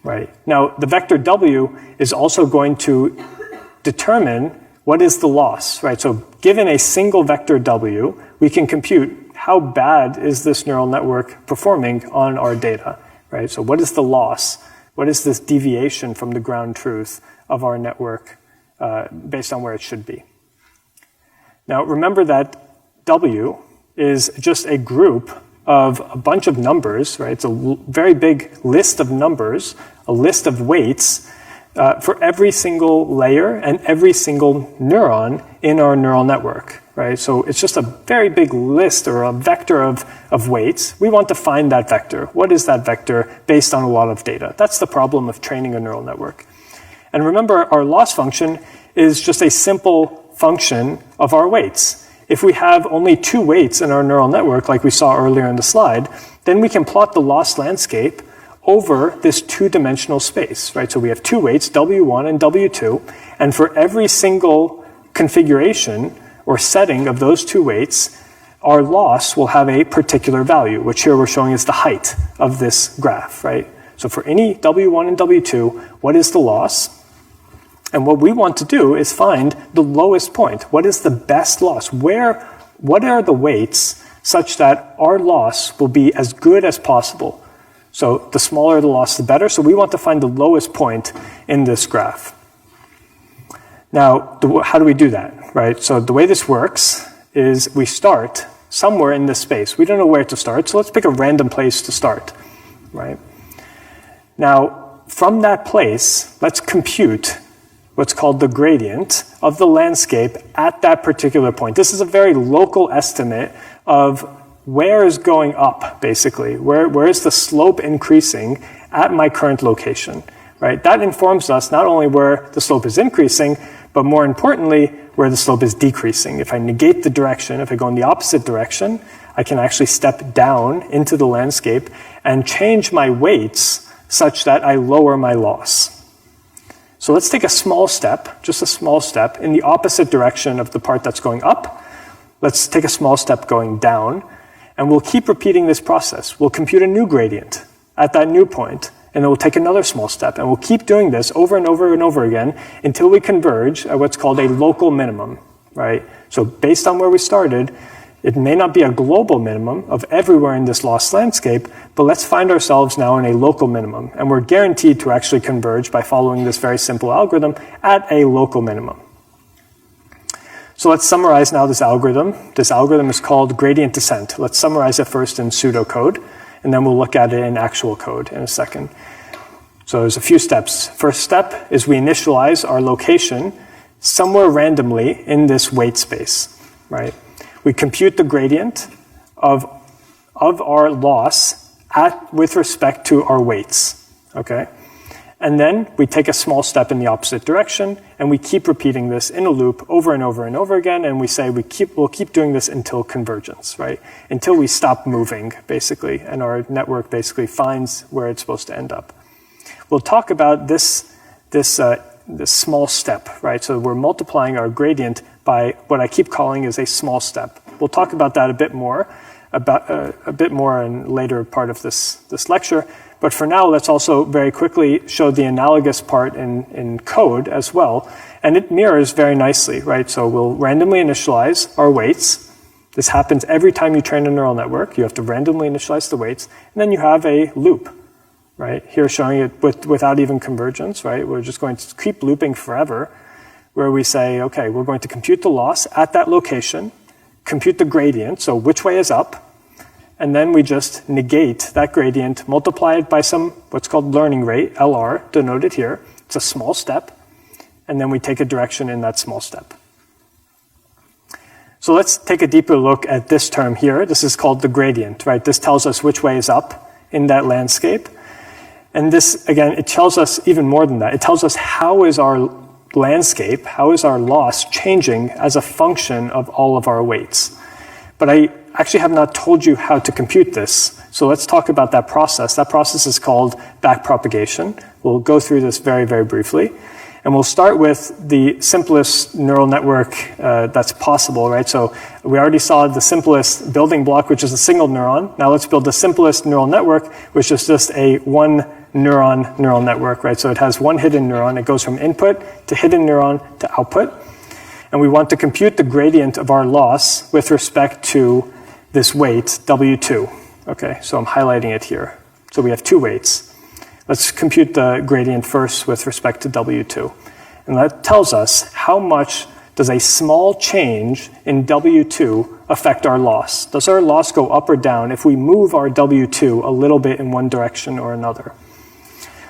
right? Now, the vector W is also going to determine what is the loss, right? So given a single vector W, we can compute how bad is this neural network performing on our data, right? So what is the loss? What is this deviation from the ground truth of our network based on where it should be? Now, remember that W is just a group of a bunch of numbers, right? It's a very big list of numbers, a list of weights for every single layer and every single neuron in our neural network, right? So it's just a very big list or a vector of weights. We want to find that vector. What is that vector based on a lot of data? That's the problem of training a neural network. And remember, our loss function is just a simple function of our weights. If we have only 2 weights in our neural network, like we saw earlier in the slide, then we can plot the loss landscape over this 2-dimensional space, right? So we have 2 weights, W1 and W2, and for every single configuration or setting of those 2 weights, our loss will have a particular value, which here we're showing is the height of this graph, right? So for any W1 and W2, what is the loss? And what we want to do is find the lowest point. What is the best loss? What are the weights such that our loss will be as good as possible? So the smaller the loss, the better. So we want to find the lowest point in this graph. Now, how do we do that, right? So the way this works is we start somewhere in this space. We don't know where to start, so let's pick a random place to start, right? Now, from that place, let's compute what's called the gradient of the landscape at that particular point. This is a very local estimate of where is going up, basically. Where is the slope increasing at my current location, right? That informs us not only where the slope is increasing, but more importantly, where the slope is decreasing. If I negate the direction, if I go in the opposite direction, I can actually step down into the landscape and change my weights such that I lower my loss. So let's take a small step, just a small step, in the opposite direction of the part that's going up. Let's take a small step going down, and we'll keep repeating this process. We'll compute a new gradient at that new point, and then we'll take another small step, and we'll keep doing this over and over and over again until we converge at what's called a local minimum, right? So based on where we started, it may not be a global minimum of everywhere in this loss landscape, but let's find ourselves now in a local minimum. And we're guaranteed to actually converge by following this very simple algorithm at a local minimum. So let's summarize now this algorithm. This algorithm is called gradient descent. Let's summarize it first in pseudocode, and then we'll look at it in actual code in a second. So there's a few steps. First step is we initialize our location somewhere randomly in this weight space, right? We compute the gradient of our loss with respect to our weights, okay? And then we take a small step in the opposite direction, and we keep repeating this in a loop over and over and over again, and we say we'll keep doing this until convergence, right? Until we stop moving, basically, and our network basically finds where it's supposed to end up. We'll talk about this small step, right? So we're multiplying our gradient by what I keep calling is a small step. We'll talk about that a bit more in later part of this lecture. But for now, let's also very quickly show the analogous part in code as well. And it mirrors very nicely, right? So we'll randomly initialize our weights. This happens every time you train a neural network. You have to randomly initialize the weights. And then you have a loop, right? Here showing it without even convergence, right? We're just going to keep looping forever, where we say, okay, we're going to compute the loss at that location, compute the gradient, so which way is up, and then we just negate that gradient, multiply it by some what's called learning rate, LR, denoted here. It's a small step, and then we take a direction in that small step. So let's take a deeper look at this term here. This is called the gradient, right? This tells us which way is up in that landscape. And this, again, it tells us even more than that. It tells us how is our landscape, how is our loss changing as a function of all of our weights. But I actually have not told you how to compute this. So let's talk about that process. That process is called backpropagation. We'll go through this very, very briefly. And we'll start with the simplest neural network that's possible, right? So we already saw the simplest building block, which is a single neuron. Now let's build the simplest neural network, which is just a one neuron neural network, right? So it has one hidden neuron. It goes from input to hidden neuron to output. And we want to compute the gradient of our loss with respect to this weight, W2. Okay, so I'm highlighting it here. So we have two weights. Let's compute the gradient first with respect to W2. And that tells us how much does a small change in W2 affect our loss. Does our loss go up or down if we move our W2 a little bit in one direction or another?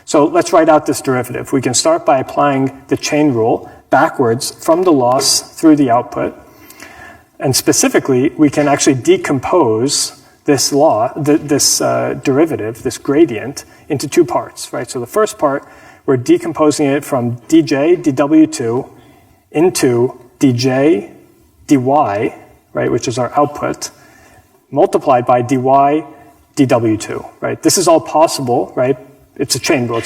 So let's write out this derivative. We can start by applying the chain rule backwards from the loss through the output. And specifically, we can actually decompose this derivative, this gradient, into two parts, right? So the first part, we're decomposing it from dj, dw2, into dj, dy, right, which is our output, multiplied by dy, dw2, right? This is all possible, right? It's a chain rule.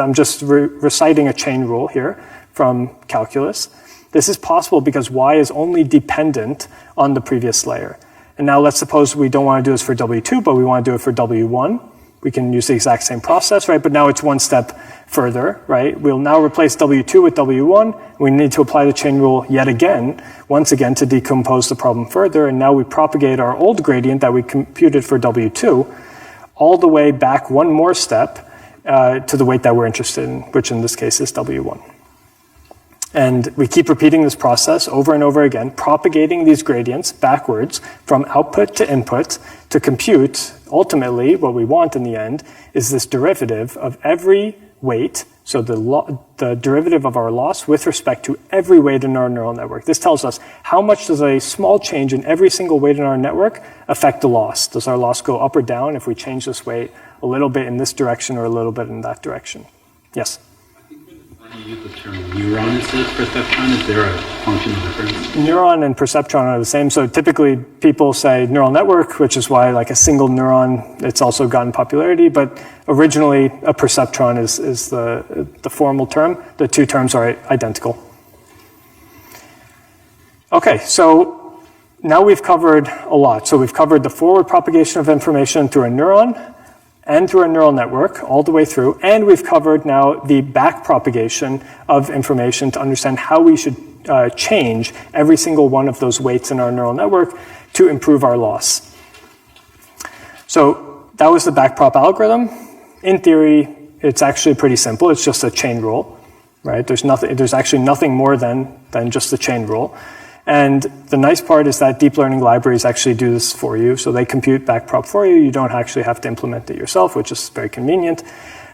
I'm just reciting a chain rule here from calculus. This is possible because y is only dependent on the previous layer. And now let's suppose we don't want to do this for W2, but we want to do it for W1. We can use the exact same process, right? But now it's one step further, right? We'll now replace W2 with W1. We need to apply the chain rule yet again, once again, to decompose the problem further. And now we propagate our old gradient that we computed for W2 all the way back one more step to the weight that we're interested in, which in this case is W1. And we keep repeating this process over and over again, propagating these gradients backwards from output to input to compute, ultimately, what we want in the end is this derivative of every weight, so the derivative of our loss with respect to every weight in our neural network. This tells us how much does a small change in every single weight in our network affect the loss. Does our loss go up or down if we change this weight a little bit in this direction or a little bit in that direction? Yes? You use the term neuron instead of perceptron. Is there a functional difference? Neuron and perceptron are the same. So typically people say neural network, which is why like a single neuron, it's also gotten popularity. But originally a perceptron is the formal term. The two terms are identical. Okay, so now we've covered a lot. So we've covered the forward propagation of information through a neuron and through a neural network all the way through. And we've covered now the back propagation of information to understand how we should change every single one of those weights in our neural network to improve our loss. So that was the backprop algorithm. In theory, it's actually pretty simple. It's just a chain rule, right? There's actually nothing more than just the chain rule. And the nice part is that deep learning libraries actually do this for you. So they compute backprop for you. You don't actually have to implement it yourself, which is very convenient.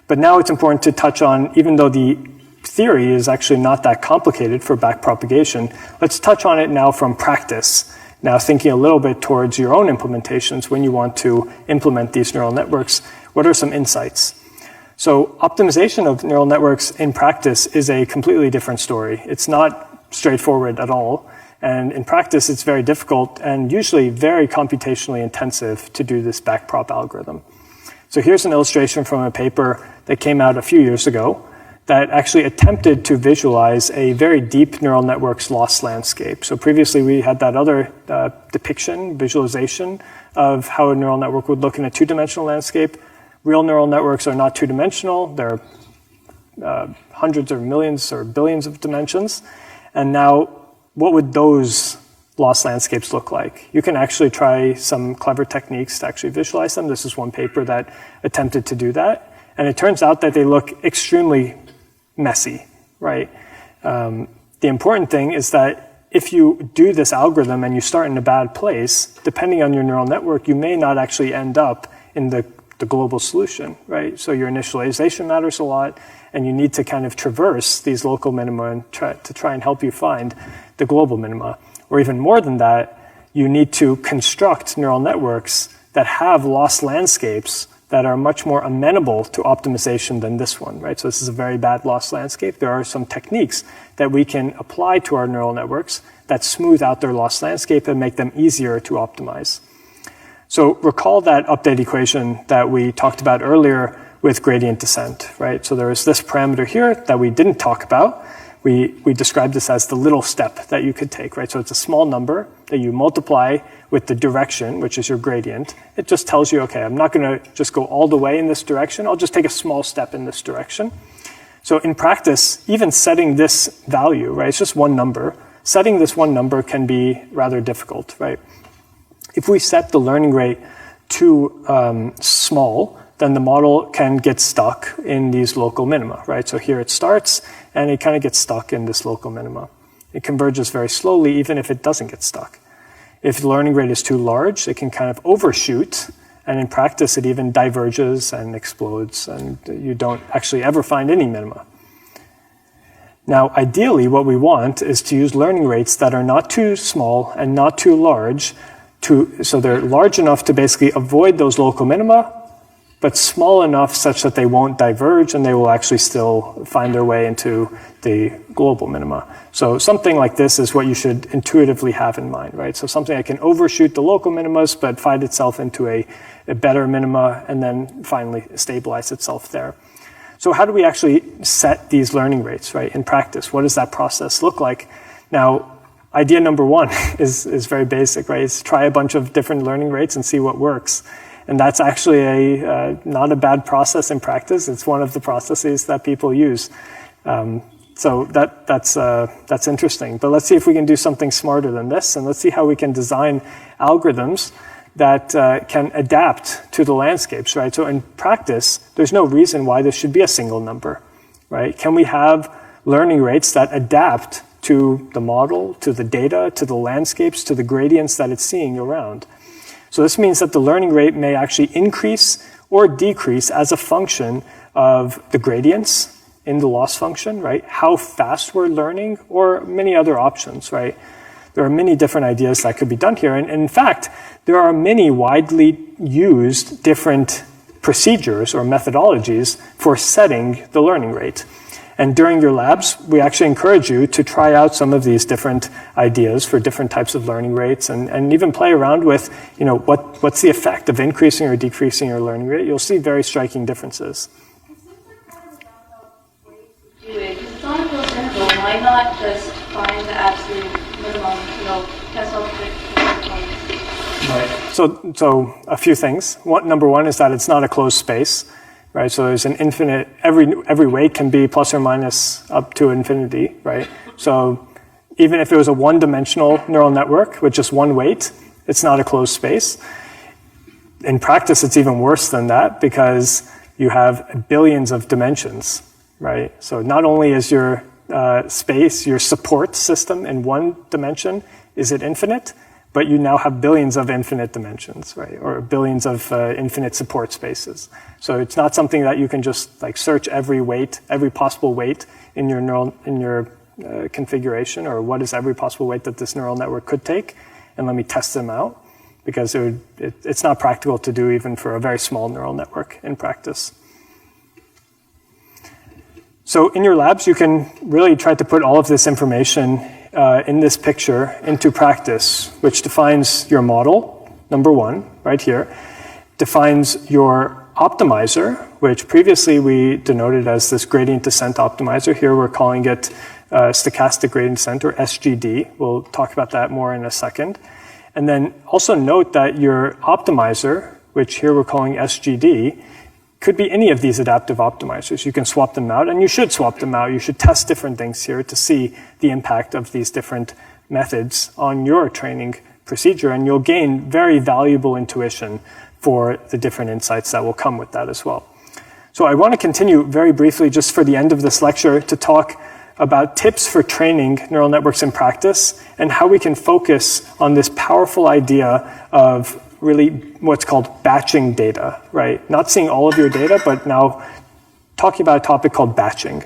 But now it's important to touch on, even though the theory is actually not that complicated for backpropagation, let's touch on it now from practice. Now thinking a little bit towards your own implementations when you want to implement these neural networks, what are some insights? So optimization of neural networks in practice is a completely different story. It's not straightforward at all. And in practice, it's very difficult and usually very computationally intensive to do this backprop algorithm. So here's an illustration from a paper that came out a few years ago that actually attempted to visualize a very deep neural network's loss landscape. So previously we had that other depiction, visualization of how a neural network would look in a two-dimensional landscape. Real neural networks are not two-dimensional. They're hundreds or millions or billions of dimensions. And now, what would those loss landscapes look like? You can actually try some clever techniques to actually visualize them. This is one paper that attempted to do that. And it turns out that they look extremely messy, right? The important thing is that if you do this algorithm and you start in a bad place, depending on your neural network, you may not actually end up in the global solution, right? So your initialization matters a lot, and you need to kind of traverse these local minima and try and help you find the global minima. Or even more than that, you need to construct neural networks that have loss landscapes that are much more amenable to optimization than this one, right? So this is a very bad loss landscape. There are some techniques that we can apply to our neural networks that smooth out their loss landscape and make them easier to optimize. So recall that update equation that we talked about earlier with gradient descent, right? So there is this parameter here that we didn't talk about. We described this as the little step that you could take, right? So it's a small number that you multiply with the direction, which is your gradient. It just tells you, okay, I'm not going to just go all the way in this direction. I'll just take a small step in this direction. So in practice, even setting this value, right, it's just one number. Setting this one number can be rather difficult, right? If we set the learning rate too small, then the model can get stuck in these local minima, right? So here it starts, and it kind of gets stuck in this local minima. It converges very slowly, even if it doesn't get stuck. If the learning rate is too large, it can kind of overshoot, and in practice, it even diverges and explodes, and you don't actually ever find any minima. Now, ideally, what we want is to use learning rates that are not too small and not too large, so they're large enough to basically avoid those local minima, but small enough such that they won't diverge and they will actually still find their way into the global minima. So something like this is what you should intuitively have in mind, right? So something that can overshoot the local minimas but find itself into a better minima and then finally stabilize itself there. So how do we actually set these learning rates, right, in practice? What does that process look like? Now, idea number one is very basic, right? It's try a bunch of different learning rates and see what works. And that's actually not a bad process in practice. It's one of the processes that people use. So that's interesting. But let's see if we can do something smarter than this, and let's see how we can design algorithms that can adapt to the landscapes, right? So in practice, there's no reason why this should be a single number, right? Can we have learning rates that adapt to the model, to the data, to the landscapes, to the gradients that it's seeing around? So this means that the learning rate may actually increase or decrease as a function of the gradients in the loss function, right? How fast we're learning, or many other options, right? There are many different ideas that could be done here. And in fact, there are many widely used different procedures or methodologies for setting the learning rate. And during your labs, we actually encourage you to try out some of these different ideas for different types of learning rates, and even play around with, you know, what's the effect of increasing or decreasing your learning rate. You'll see very striking differences. It seems like that is about the way to do it. Because it's on a closed interval. Why not just find the absolute minimum, test all the different points? Right. So a few things. Number one is that it's not a closed space. Right, so there's an infinite, every weight can be plus or minus up to infinity, right? So even if it was a one-dimensional neural network with just one weight, it's not a closed space. In practice, it's even worse than that because you have billions of dimensions, right? So not only is your space, your support system in one dimension, is it infinite, but you now have billions of infinite dimensions, right? Or billions of infinite support spaces. So it's not something that you can just like search every weight, every possible weight in your configuration, or what is every possible weight that this neural network could take, and let me test them out, because it's not practical to do even for a very small neural network in practice. So in your labs, you can really try to put all of this information in this picture into practice, which defines your model, number one, right here, defines your optimizer, which previously we denoted as this gradient descent optimizer. Here we're calling it stochastic gradient descent, or SGD. We'll talk about that more in a second. And then also note that your optimizer, which here we're calling SGD, could be any of these adaptive optimizers. You can swap them out, and you should swap them out. You should test different things here to see the impact of these different methods on your training procedure, and you'll gain very valuable intuition for the different insights that will come with that as well. So I want to continue very briefly, just for the end of this lecture, to talk about tips for training neural networks in practice and how we can focus on this powerful idea of really what's called batching data, right? Not seeing all of your data, but now talking about a topic called batching.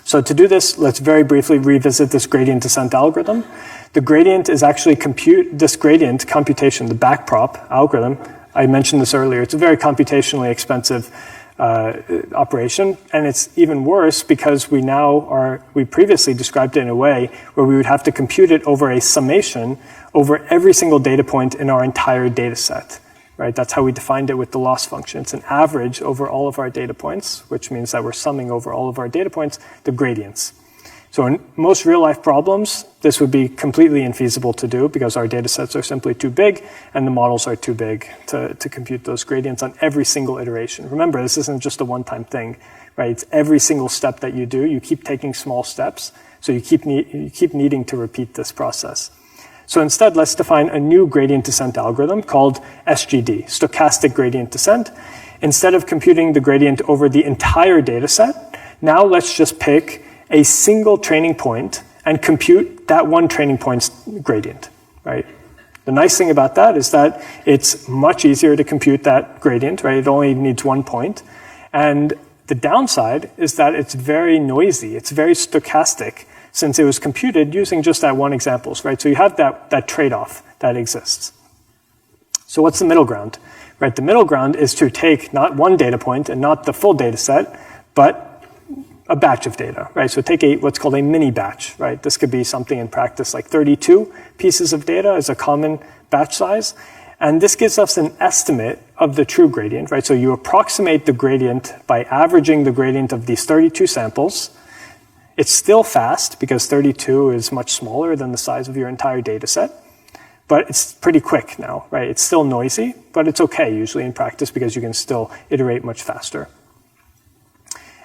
So to do this, let's very briefly revisit this gradient descent algorithm. The gradient is actually this gradient computation, the backprop algorithm, I mentioned this earlier. It's a very computationally expensive operation, and it's even worse because we previously described it in a way where we would have to compute it over a summation over every single data point in our entire data set. Right? That's how we defined it with the loss function. It's an average over all of our data points, which means that we're summing over all of our data points the gradients. So in most real-life problems, this would be completely infeasible to do because our data sets are simply too big and the models are too big to compute those gradients on every single iteration. Remember, this isn't just a one-time thing, right? It's every single step that you do. You keep taking small steps, so you keep needing to repeat this process. So instead, let's define a new gradient descent algorithm called SGD, stochastic gradient descent. Instead of computing the gradient over the entire data set, now let's just pick a single training point and compute that one training point's gradient, right? The nice thing about that is that it's much easier to compute that gradient, right? It only needs 1 point. And the downside is that it's very noisy. It's very stochastic, since it was computed using just that one example, right? So you have that trade-off that exists. So what's the middle ground, right? The middle ground is to take not one data point and not the full data set, but a batch of data, right? So take what's called a mini batch, right? This could be something in practice like 32 pieces of data is a common batch size. And this gives us an estimate of the true gradient, right? So you approximate the gradient by averaging the gradient of these 32 samples. It's still fast because 32 is much smaller than the size of your entire data set, but it's pretty quick now, right? It's still noisy, but it's okay usually in practice because you can still iterate much faster.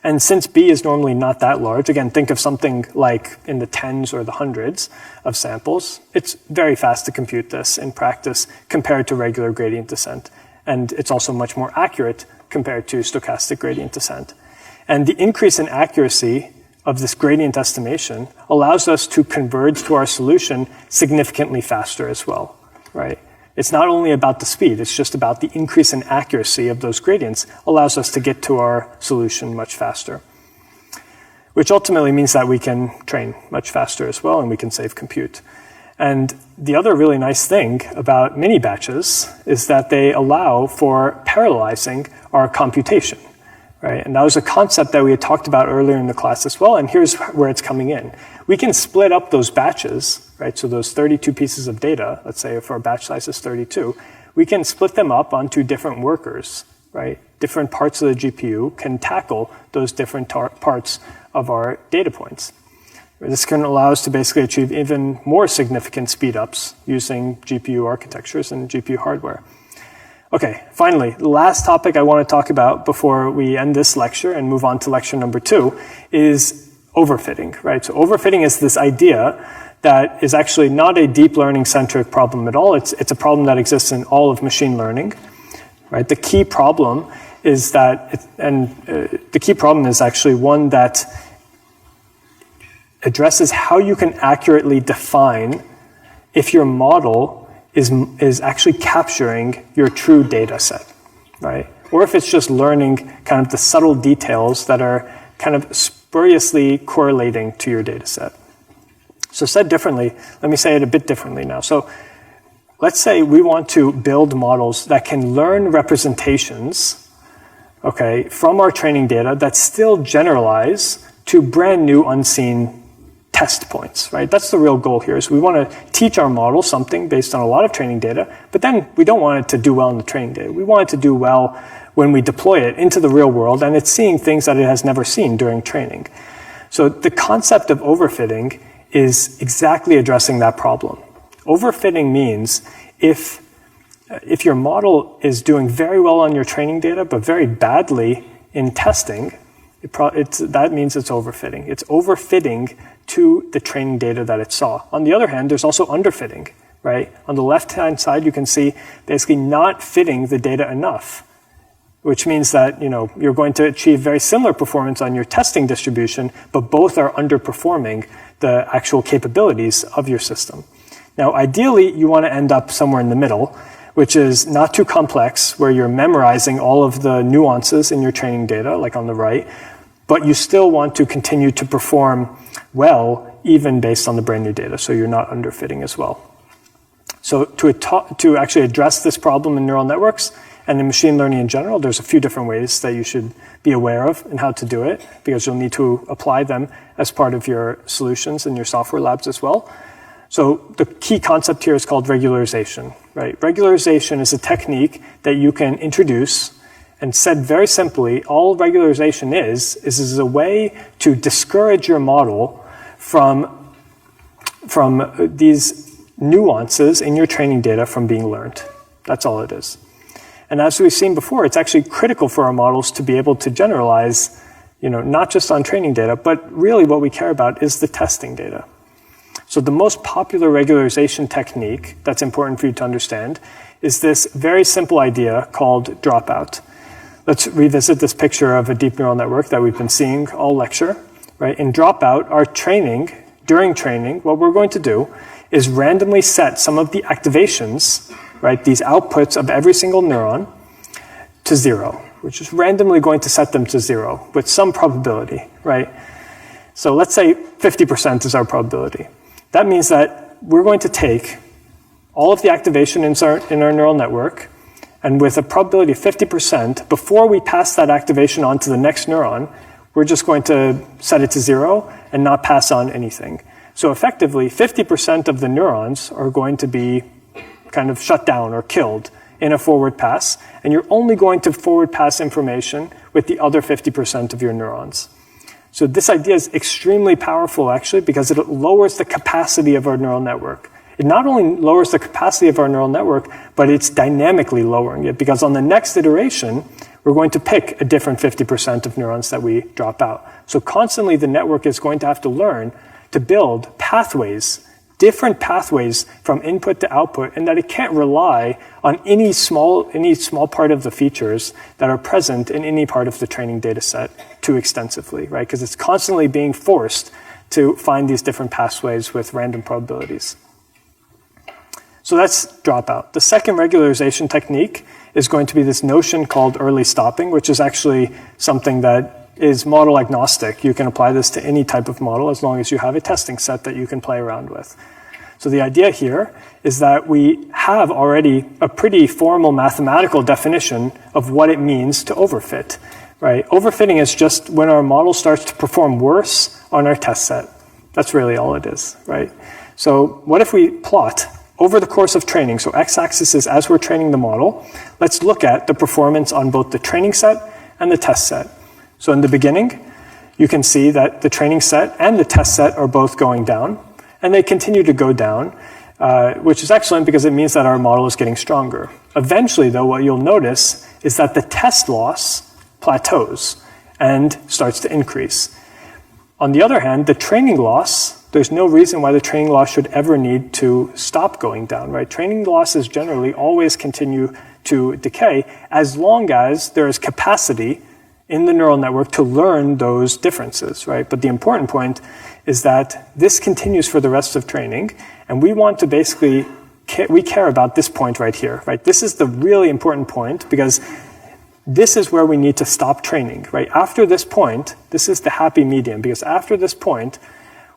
And since B is normally not that large, again, think of something like in the tens or the hundreds of samples, it's very fast to compute this in practice compared to regular gradient descent. And it's also much more accurate compared to stochastic gradient descent. And the increase in accuracy of this gradient estimation allows us to converge to our solution significantly faster as well, right? It's not only about the speed, it's just about the increase in accuracy of those gradients allows us to get to our solution much faster, which ultimately means that we can train much faster as well and we can save compute. And the other really nice thing about mini batches is that they allow for parallelizing our computation. Right? And that was a concept that we had talked about earlier in the class as well, and here's where it's coming in. We can split up those batches, right? So those 32 pieces of data, let's say if our batch size is 32, we can split them up onto different workers, right? Different parts of the GPU can tackle those different parts of our data points. This can allow us to basically achieve even more significant speed-ups using GPU architectures and GPU hardware. Okay, finally, the last topic I want to talk about before we end this lecture and move on to lecture number 2 is overfitting, right? So overfitting is this idea that is actually not a deep learning centric problem at all. It's a problem that exists in all of machine learning, right? The key problem is that, the key problem is actually one that addresses how you can accurately define if your model is actually capturing your true data set, right? Or if it's just learning kind of the subtle details that are kind of spuriously correlating to your data set. So said differently, let me say it a bit differently now. So let's say we want to build models that can learn representations, okay, from our training data that still generalize to brand new unseen test points, right? That's the real goal here, is we want to teach our model something based on a lot of training data, but then we don't want it to do well in the training data. We want it to do well when we deploy it into the real world and it's seeing things that it has never seen during training. So the concept of overfitting is exactly addressing that problem. Overfitting means if your model is doing very well on your training data but very badly in testing, that means it's overfitting. It's overfitting to the training data that it saw. On the other hand, there's also underfitting, right? On the left-hand side, you can see basically not fitting the data enough, which means that you're going to achieve very similar performance on your testing distribution, but both are underperforming the actual capabilities of your system. Now, ideally, you want to end up somewhere in the middle, which is not too complex, where you're memorizing all of the nuances in your training data, like on the right, but you still want to continue to perform well, even based on the brand new data, so you're not underfitting as well. So to actually address this problem in neural networks and in machine learning in general, there's a few different ways that you should be aware of and how to do it, because you'll need to apply them as part of your solutions in your software labs as well. So the key concept here is called regularization, right? Regularization is a technique that you can introduce, and said very simply, all regularization is a way to discourage your model from these nuances in your training data from being learned. That's all it is. And as we've seen before, it's actually critical for our models to be able to generalize, not just on training data, but really what we care about is the testing data. So the most popular regularization technique that's important for you to understand is this very simple idea called dropout. Let's revisit this picture of a deep neural network that we've been seeing all lecture. Right? In dropout, during training, what we're going to do is randomly set some of the activations, right, these outputs of every single neuron, to 0. We're just randomly going to set them to 0 with some probability, right? So let's say 50% is our probability. That means that we're going to take all of the activation in our neural network, and with a probability of 50%, before we pass that activation on to the next neuron, we're just going to set it to 0 and not pass on anything. So effectively, 50% of the neurons are going to be kind of shut down or killed in a forward pass, and you're only going to forward pass information with the other 50% of your neurons. So this idea is extremely powerful, actually, because it lowers the capacity of our neural network. It not only lowers the capacity of our neural network, but it's dynamically lowering it, because on the next iteration, we're going to pick a different 50% of neurons that we drop out. So constantly the network is going to have to learn to build pathways, different pathways from input to output, and that it can't rely on any small part of the features that are present in any part of the training data set too extensively, right? Because it's constantly being forced to find these different pathways with random probabilities. So that's dropout. The second regularization technique is going to be this notion called early stopping, which is actually something that is model agnostic. You can apply this to any type of model as long as you have a testing set that you can play around with. So the idea here is that we have already a pretty formal mathematical definition of what it means to overfit, right? Overfitting is just when our model starts to perform worse on our test set. That's really all it is, right? So what if we plot over the course of training? So x-axis is as we're training the model. Let's look at the performance on both the training set and the test set. So in the beginning, you can see that the training set and the test set are both going down, and they continue to go down, which is excellent because it means that our model is getting stronger. Eventually, though, what you'll notice is that the test loss plateaus and starts to increase. On the other hand, the training loss, there's no reason why the training loss should ever need to stop going down, right? Training losses generally always continue to decay as long as there is capacity in the neural network to learn those differences, right? But the important point is that this continues for the rest of training, and we want to basically, we care about this point right here, right? This is the really important point because this is where we need to stop training, right? After this point, this is the happy medium, because after this point,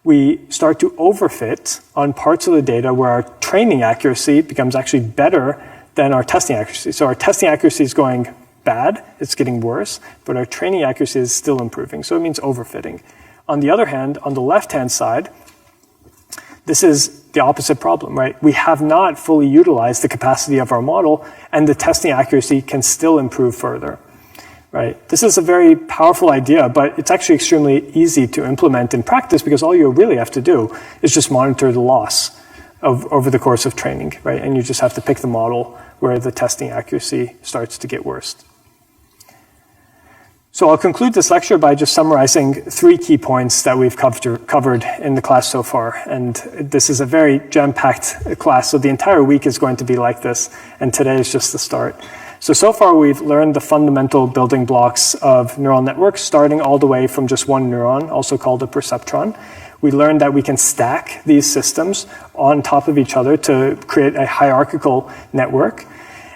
we start to overfit on parts of the data where our training accuracy becomes actually better than our testing accuracy. So our testing accuracy is going bad, it's getting worse, but our training accuracy is still improving. So it means overfitting. On the other hand, on the left-hand side, this is the opposite problem, right? We have not fully utilized the capacity of our model, and the testing accuracy can still improve further, right? This is a very powerful idea, but it's actually extremely easy to implement in practice because all you really have to do is just monitor the loss over the course of training, right? And you just have to pick the model where the testing accuracy starts to get worse. So I'll conclude this lecture by just summarizing 3 key points that we've covered in the class so far. And this is a very jam-packed class, so the entire week is going to be like this, and today is just the start. So far we've learned the fundamental building blocks of neural networks, starting all the way from just one neuron, also called a perceptron. We learned that we can stack these systems on top of each other to create a hierarchical network,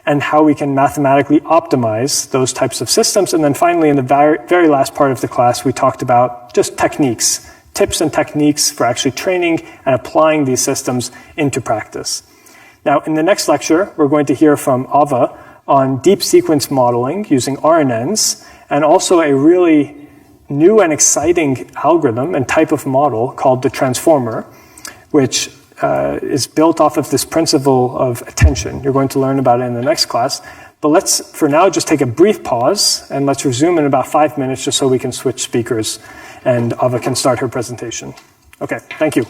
and how we can mathematically optimize those types of systems. And then finally, in the very last part of the class, we talked about just techniques, tips and techniques for actually training and applying these systems into practice. Now, in the next lecture, we're going to hear from Ava on deep sequence modeling using RNNs, and also a really new and exciting algorithm and type of model called the transformer, which is built off of this principle of attention. You're going to learn about it in the next class. But let's, for now, just take a brief pause, and let's resume in about 5 minutes just so we can switch speakers and Ava can start her presentation. Okay, thank you.